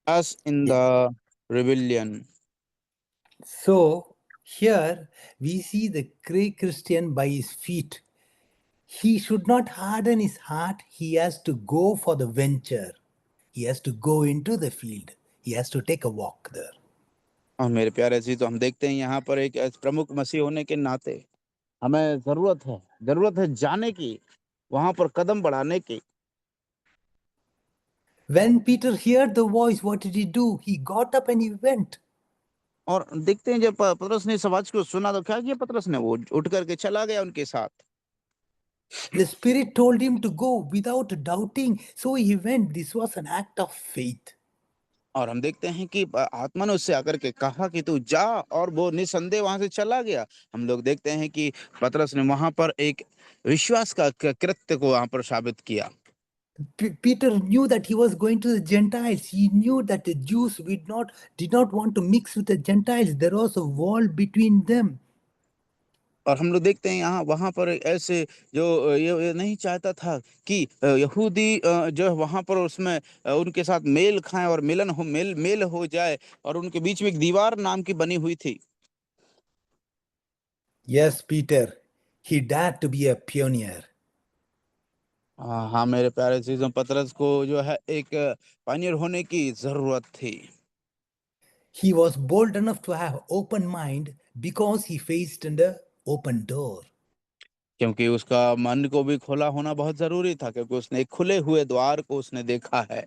as in the rebellion. So here we see the great Christian by his feet. He should not harden his heart. He has to go for the venture. He has to go into the field. He has to take a walk there. और मेरे प्यारे जी, तो हम देखते हैं यहाँ पर एक प्रमुख मसीह होने के नाते हमें जरूरत है जाने की, वहां पर कदम बढ़ाने की। When Peter heard the voice, what did he do? He got up and he went. और देखते हैं जब पतरस ने इस आवाज को सुना तो क्या किया पतरस ने? वो उठ करके चला गया उनके साथ। The Spirit told him to go without doubting. So he went. This was an act of faith. और हम देखते हैं कि आत्मा ने उससे आकर के कहा कि तू जा, और वो निसंदेह वहां से चला गया। हम लोग देखते हैं कि पतरस ने वहां पर एक विश्वास का कृत्य को वहां पर साबित किया। Peter knew that he was going to the Gentiles. He knew that the Jews did not want to mix with the Gentiles. There was a wall between them. और हम लोग देखते हैं यहाँ वहां पर ऐसे जो ये नहीं चाहता था कि यहूदी जो है वहां पर उसमें उनके साथ मेल खाएं और मेल हो जाए, और उनके बीच में एक दीवार नाम की बनी हुई थी। Yes, Peter, he dared to be a pioneer. हाँ मेरे प्यारे चीजों, पतरस को जो है एक पायनियर होने की जरूरत थी। He was bold enough to have open mind because he faced an open door. क्योंकि उसका मन को भी खुला होना बहुत जरूरी था, क्योंकि उसने एक खुले हुए द्वार को उसने देखा है।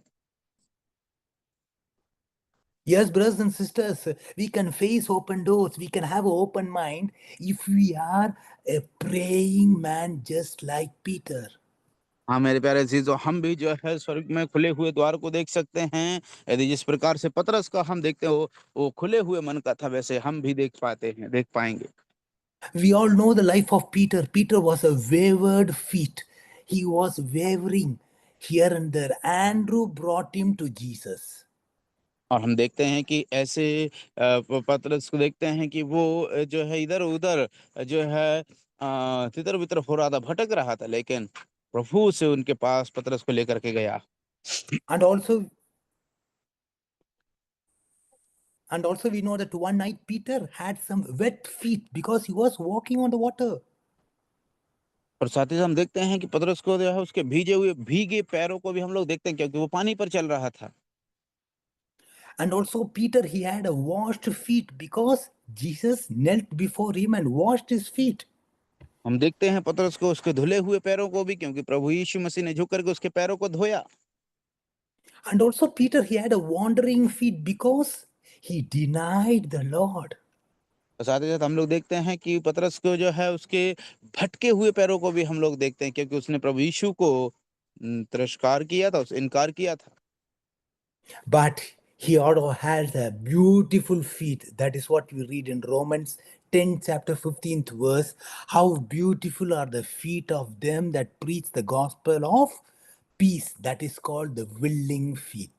Yes, brothers and sisters, we can face open doors, we can have an open mind if we are a praying man just like Peter. हाँ मेरे प्यारे चीजों, हम भी जो है स्वर्ग में खुले हुए द्वार को देख सकते हैं। यदि जिस प्रकार से पतरस का हम देखते हो वो खुले हुए मन का था, वैसे हम भी देख पाएंगे। We all know the life of Peter. Peter was a wayward feet. He was wavering here and there. Andrew brought him to Jesus. और हम देखते हैं कि ऐसे पतरस को देखते हैं कि वो जो है इधर उधर जो है तितर बितर हो रहा था, भटक रहा था, लेकिन प्रभु से उनके पास पतरस को लेकर के गया। And also we know that one night Peter had some wet feet because he was walking on the water. और साथ ही हम देखते हैं कि पतरस को जो है उसके भीगे पैरों को भी हम लोग देखते हैं, क्योंकि वो पानी पर चल रहा था। And also Peter, he had a washed feet because Jesus knelt before him and washed his feet. हम देखते हैं पतरस को उसके धुले हुए पैरों को भी, क्योंकि प्रभु यीशु मसीह ने झुक करके उसके पैरों को धोया। And also Peter, he had a wandering feet because he denied the Lord. और साथ ही साथ हम लोग देखते हैं कि पतरस को जो है उसके भटके हुए पैरों को भी हम लोग देखते हैं, क्योंकि उसने प्रभु यीशु को तिरस्कार किया था, इनकार किया था। But he also has a beautiful feet. That is what we read in Romans 10 chapter 15th verse. How beautiful are the feet of them that preach the gospel of peace. That is called the willing feet.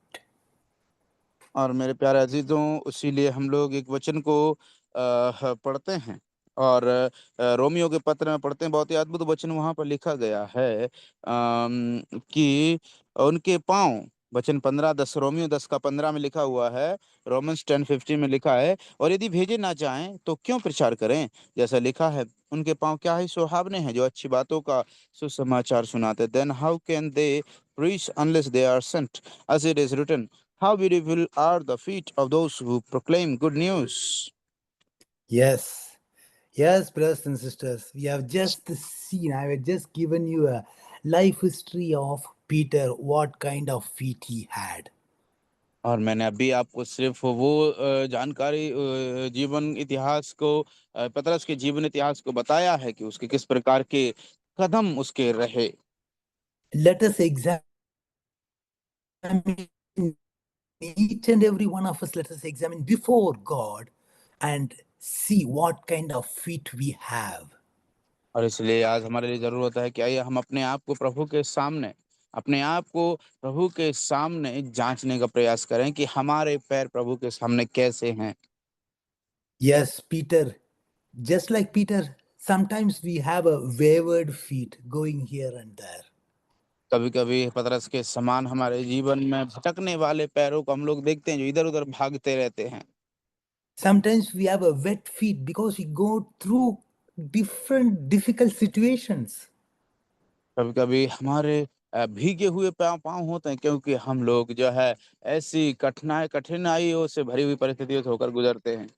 और मेरे प्यारे अजीजों, इसीलिए हम लोग एक वचन को पढ़ते हैं, और रोमियो के पत्र में पढ़ते हैं। बहुत ही अद्भुत वचन वहां पर लिखा गया है कि उनके पांव, वचन 15:10, रोमियो 10:15 में लिखा हुआ है, रोमन्स 10:15 में लिखा है, और यदि भेजे ना जाएं तो क्यों प्रचार करें, जैसा लिखा है, उनके पांव क्या ही सुहावने हैं जो अच्छी बातों का सुसमाचार सुनाते। Then how can they preach unless they are sent, as it is written, how beautiful are the feet of those who proclaim good news. Yes. Yes, brothers and sisters, we have just seen, I have just given you a life history of Peter, what kind of feet he had. और मैंने अभी आपको सिर्फ वो जानकारी जीवन इतिहास को पतरस के जीवन इतिहास को बताया है कि उसके किस प्रकार के कदम उसके रहे। Let us examine each and every one of us, let us examine before God and see what kind of feet we have. और इसलिए आज हमारे लिए ज़रूरत है कि आइए हम अपने आप को प्रभु के सामने जाँचने का प्रयास करें कि हमारे पैर प्रभु के सामने कैसे हैं। Yes, Peter, just like Peter, sometimes we have a wayward feet going here and there. कभी-कभी पतरस के समान हमारे जीवन में भटकने वाले पैरों को हम लोग देखते हैं जो इधर-उधर भागते रहते हैं। Sometimes we have a wet feet because we go through different difficult situations. कभी-कभी हमारे भीगे हुए पाँव होते हैं क्योंकि हम लोग जो है ऐसी कठिनाइयों से भरी हुई परिस्थितियों से होकर गुज़रते हैं।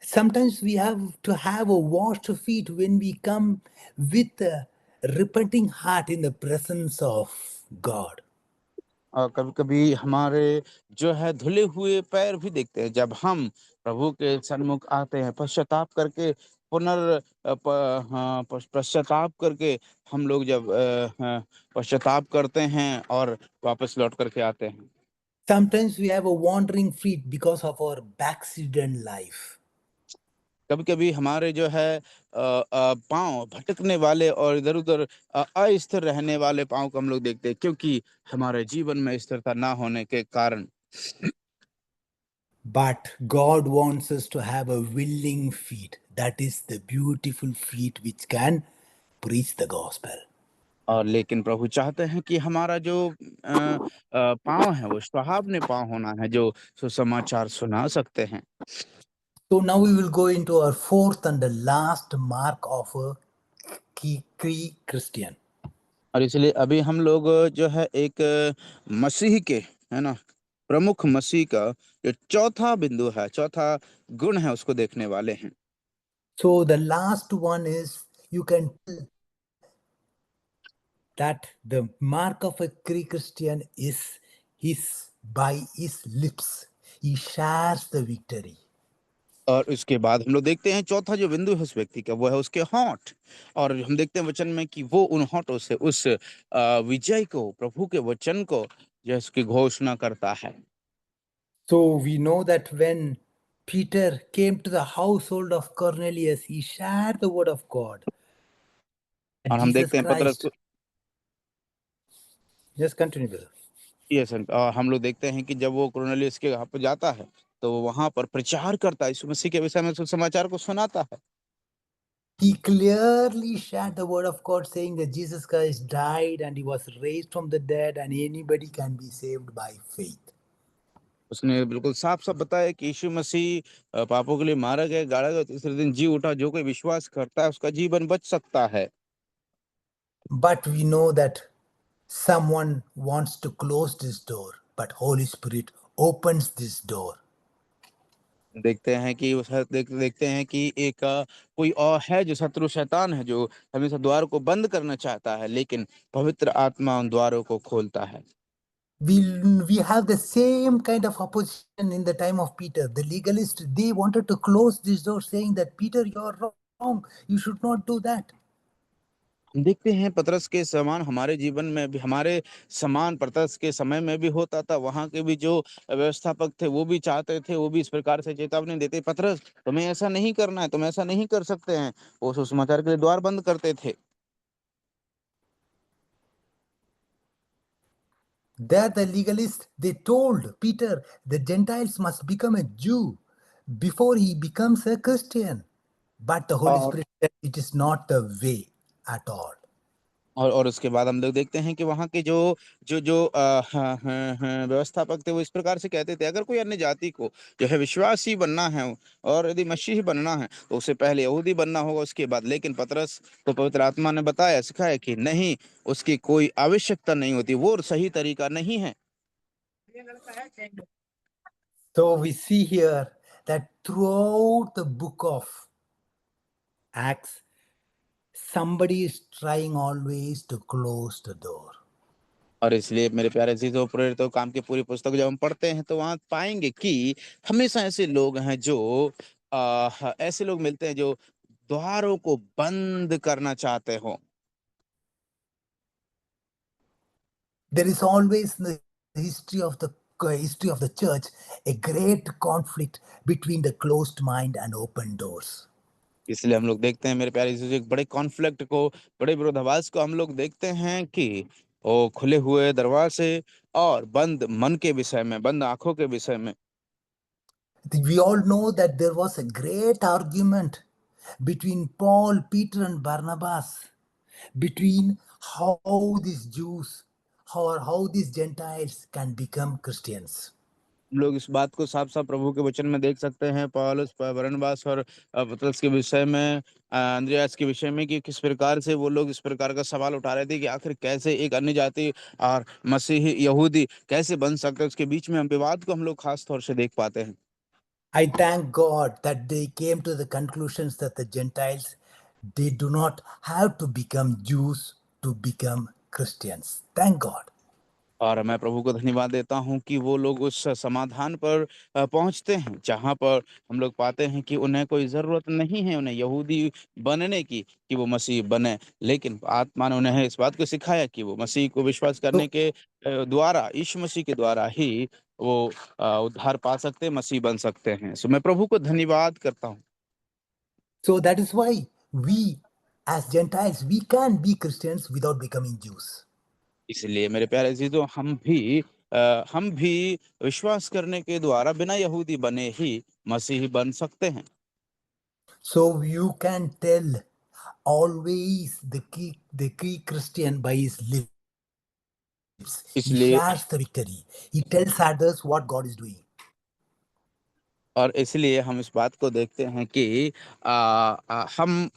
Sometimes we have to have a washed feet when we come with a repenting heart in the presence of God. और कभी-कभी हमारे जो है धुले हुए पैर भी देखते हैं जब हम प्रभु के सन्मुख आते हैं पश्चाताप करके पश्चाताप करके हम लोग जब पश्चाताप करते हैं और वापस लौट करके आते हैं। Sometimes we have a wandering feet because of our backslidden life. कभी-कभी हमारे जो है पाँव भटकने वाले और इधर-उधर अस्थिर रहने वाले पाँव को हम लोग देखते हैं क्योंकि हमारे जीवन में स्थिरता ना होने के कारण। But God wants us to have a willing feet. That is the beautiful feet which can preach the gospel. और लेकिन प्रभु चाहते हैं कि हमारा जो पाँव है वो सुहावने पाँव होना है जो सुसमाचार सुना सकते हैं। So now we will go into our fourth and the last mark of a key Christian. और इसलिए अभी हम लोग जो है एक मसीह के है ना प्रमुख मसीह का जो चौथा बिंदु है, चौथा गुण है उसको देखने वाले हैं। So the last one is you can tell that the mark of a Christian is his by his lips. He shares the victory. और उसके बाद हम लोग देखते हैं चौथा जो बिंदु है उस व्यक्ति का वो है उसके होंठ। और हम देखते हैं वचन में कि वो उन होंठों से उस विजय को प्रभु के वचन को जो है उसकी घोषणा करता है। So we know that when Peter came to the household of Cornelius, he shared the word of God. And और हम Jesus देखते हैं पतरस Christ. Just continue, brother. Yes हम लोग देखते हैं कि जब वो कुरनेलियुस के यहाँ पे जाता है तो वो वहाँ पर प्रचार करता है, यीशु मसीह के विषय में सुसमाचार को सुनाता है। He clearly shared the word of God, saying that Jesus Christ died and he was raised from the dead, and anybody can be saved by faith. उसने बिल्कुल साफ-साफ बताया कि यीशु मसीह पापों के लिए मारा गया, गाड़ा गया, तीसरे दिन जी उठा, जो कोई विश्वास करता है उसका जीवन बच सकता है। But we know that someone wants to close this door, but Holy Spirit opens this door. देखते हैं कि एक कोई और है जो शत्रु शैतान है जो हमेशा द्वार को बंद करना चाहता है, लेकिन पवित्र आत्मा उन द्वारों को खोलता है। We have the same kind of opposition in the time of Peter. The legalists, they wanted to close this door, saying that Peter, you're wrong. You should not do that. हम देखते हैं पतरस के समान हमारे जीवन में भी हमारे समान पतरस के समय में भी होता था। वहाँ के भी जो व्यवस्थापक थे वो भी चाहते थे, वो भी इस प्रकार से चेतावनी देते, पतरस तुम्हें ऐसा नहीं करना है, तुम ऐसा नहीं कर सकते हैं। वो सुसमाचार के लिए द्वार बंद करते थे। There, the legalists, they told Peter, the Gentiles must become a Jew before he becomes a Christian. But the Holy और Spirit said it is not the way at all. और उसके बाद हम लोग देखते हैं कि वहाँ के जो व्यवस्थापक थे वो इस प्रकार से कहते थे अगर कोई अन्य जाति को जो है विश्वासी बनना है और यदि मसीही बनना है तो उसे पहले यहूदी बनना होगा उसके बाद। लेकिन पतरस को पवित्र आत्मा ने बताया सिखाया कि नहीं, उसकी कोई आवश्यकता नहीं होती, वो सही तरीका नहीं है। So we see here that throughout the book of Acts, somebody is trying always to close the door. और इसलिए मेरे प्यारे अजीजों प्रेरितों काम की पूरी पुस्तक जब हम पढ़ते हैं तो वहाँ पाएंगे कि हमेशा ऐसे लोग हैं जो ऐसे लोग मिलते हैं जो द्वारों को बंद करना चाहते हो। There is always in the history of the church a great conflict between the closed mind and open doors. इसलिए हम लोग देखते हैं मेरे प्यारे यीशु, एक बड़े कॉन्फ्लिक्ट को, बड़े विरोधाभास को हम लोग देखते हैं कि वो खुले हुए दरवाजे और बंद मन के विषय में, बंद आंखों के विषय में। We all know that there was a great argument between Paul, Peter, and Barnabas between how these Jews or how these Gentiles can become Christians. हम लोग इस बात को साफ साफ प्रभु के वचन में देख सकते हैं, पौलुस, बरनबास और पतरस के विषय में, अंद्रयास के विषय में, कि किस प्रकार से वो लोग इस प्रकार का सवाल उठा रहे थे कि आखिर कैसे एक अन्य जाति और मसीही यहूदी कैसे बन सकते हैं। उसके बीच में हम विवाद को हम लोग खास तौर से देख पाते हैं। I thank God that they came to the conclusions that the Gentiles, they do not have to become Jews to become Christians. Thank God. और मैं प्रभु को धन्यवाद देता हूँ कि वो लोग उस समाधान पर पहुंचते हैं जहां पर हम लोग पाते हैं कि उन्हें कोई ज़रूरत नहीं है उन्हें यहूदी बनने की, कि वो मसीह बने, लेकिन आत्मा ने उन्हें इस बात को सिखाया कि वो मसीह को विश्वास करने So, के द्वारा, यीशु मसीह के द्वारा ही वो उद्धार पा सकते हैं, मसीह बन सकते हैं। सो मैं प्रभु को धन्यवाद करता हूँ। so that is why we as Gentiles, we can be Christians without becoming Jews. इसलिए मेरे प्यारे अजीजों, हम भी विश्वास करने के द्वारा बिना यहूदी बने ही मसीही बन सकते हैं। So you can tell always the key Christian by his lips. He इसलिए shares the victory. He tells others what God is doing. इसलिए हम इस बात को देखते हैं कि हम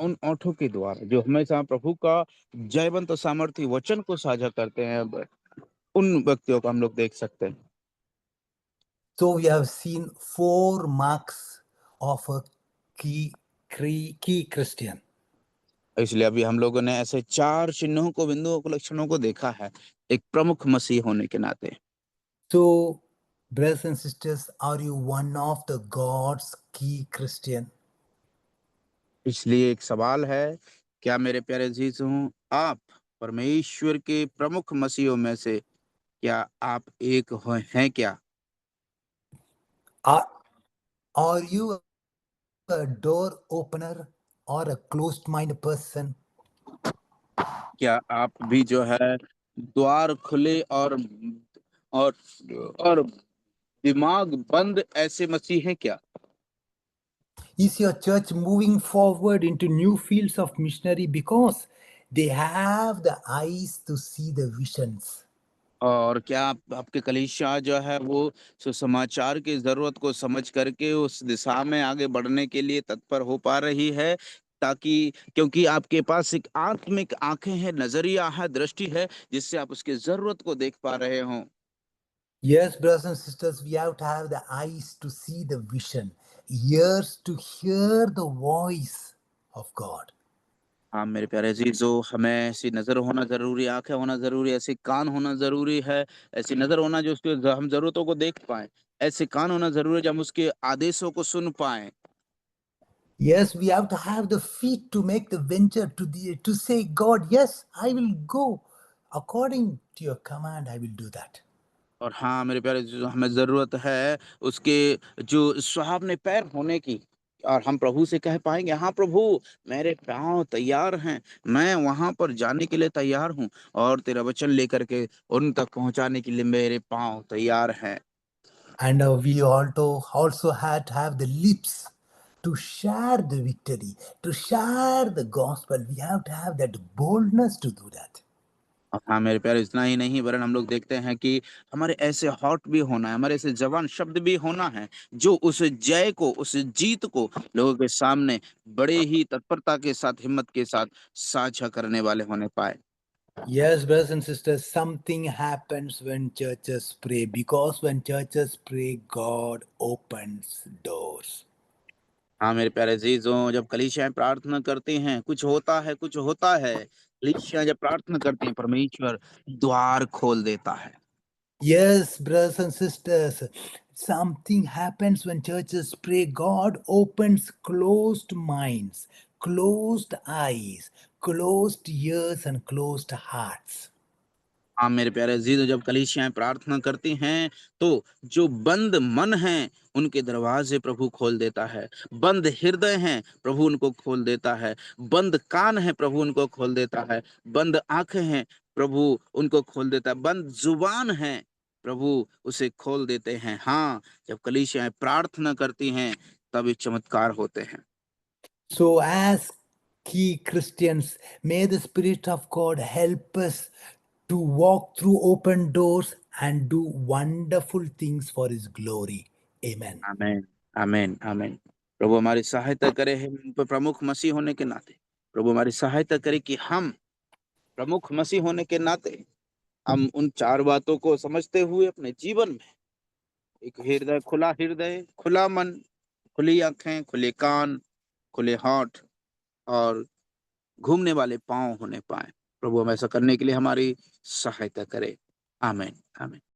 उन ओठों के द्वारा जो हमेशा प्रभु का जयवंत और सामर्थी वचन को साझा करते हैं, उन व्यक्तियों को हम लोग देख सकते हैं। So we have seen 4 marks of a key Christian. इसलिए अभी हम लोगों ने ऐसे 4 चिन्हों को, बिंदुओं को, लक्षणों को देखा है एक प्रमुख मसीह होने के नाते। So, brothers and sisters, are you one of the God's key Christian? इसलिए एक सवाल है, क्या मेरे प्यारे अजीजों, आप परमेश्वर के प्रमुख मसीहों में से क्या आप एक हैं क्या? Are, are you a door opener or a closed mind person? क्या आप भी जो है द्वार खुले और और दिमाग बंद ऐसे मसीह हैं क्या? Is your church moving forward into new fields of missionary because they have the eyes to see the visions? और क्या आपके कलीसिया जो है वो सुसमाचार की जरूरत को समझ करके उस दिशा में आगे बढ़ने के लिए तत्पर हो पा रही है, ताकि क्योंकि आपके पास एक आत्मिक आंखें हैं, नजरिया है, दृष्टि है, जिससे आप उसकी जरूरत को देख पा रहे हो। Yes, brothers and sisters, we have to have the eyes to see the vision, ears to hear the voice of God. हाँ मेरे प्यारे अजीजों, हमें ऐसी नज़र होना ज़रूरी, आँखें होना ज़रूरी, ऐसे कान होना ज़रूरी है, ऐसी नज़र होना जो उसके हम ज़रूरतों को देख पाएँ, ऐसे कान होना ज़रूरी है जो हम उसके आदेशों को सुन पाएँ। Yes, we have to have the feet to make the venture to say, God, yes, I will go. According to your command, I will do that. और हाँ मेरे प्यारे अजीजों, हमें ज़रूरत है उसके जो सुहावने पैर होने की, और हम प्रभु से कह पाएँगे, हाँ प्रभु, मेरे पाँव तैयार हैं, मैं वहाँ पर जाने के लिए तैयार हूँ, और तेरा वचन लेकर के उन तक पहुँचाने के लिए मेरे पाँव तैयार हैं। And we also had to have the lips to share the victory, to share the gospel. We have to have that boldness to do that. हाँ मेरे प्यारे, इतना ही नहीं वरन हम लोग देखते हैं कि हमारे ऐसे हॉट भी होना है, हमारे ऐसे जवान शब्द भी होना है जो उस जय को, उस जीत को लोगों के सामने बड़े ही तत्परता के साथ, हिम्मत के साथ साझा करने वाले होने पाए। Yes, brothers and sisters, something happens when churches pray because when churches pray, God opens doors. हाँ मेरे प्यारे अजीजों, जब कलीसियाएं प्रार्थना करती हैं कुछ होता है, कुछ होता है। कलीसियाएं जब प्रार्थना करती हैं परमेश्वर द्वार खोल देता है। Yes, brothers and sisters, something happens when churches pray. God opens closed minds, closed eyes, closed ears, and closed hearts. हाँ मेरे प्यारे अजीज, जब कलीसियाएं प्रार्थना करती हैं तो जो बंद मन हैं उनके दरवाजे प्रभु खोल देता है। बंद हृदय हैं प्रभु उनको खोल देता है। बंद कान है प्रभु उनको खोल देता है। बंद आंखें हैं प्रभु उनको खोल देता है। बंद जुबान है प्रभु उसे खोल देते हैं। हाँ, जब कलीसियाएं प्रार्थना करती हैं तब ये चमत्कार होते हैं। So, as key Christians, may the Spirit of God help us to walk through open doors and do wonderful things for His glory. Amen. आमीन, आमीन, आमीन। प्रभु हमारी सहायता करे, हम उन पर प्रमुख मसीह होने के नाते प्रभु हमारी सहायता करे कि हम प्रमुख मसीह होने के नाते हम उन 4 बातों को समझते हुए अपने जीवन में एक हृदय, खुला मन, खुली आंखें, खुले कान, खुले होंठ और घूमने वाले पांव होने पाए। प्रभु हम ऐसा करने के लिए हमारी सहायता करे। आमीन, आमीन।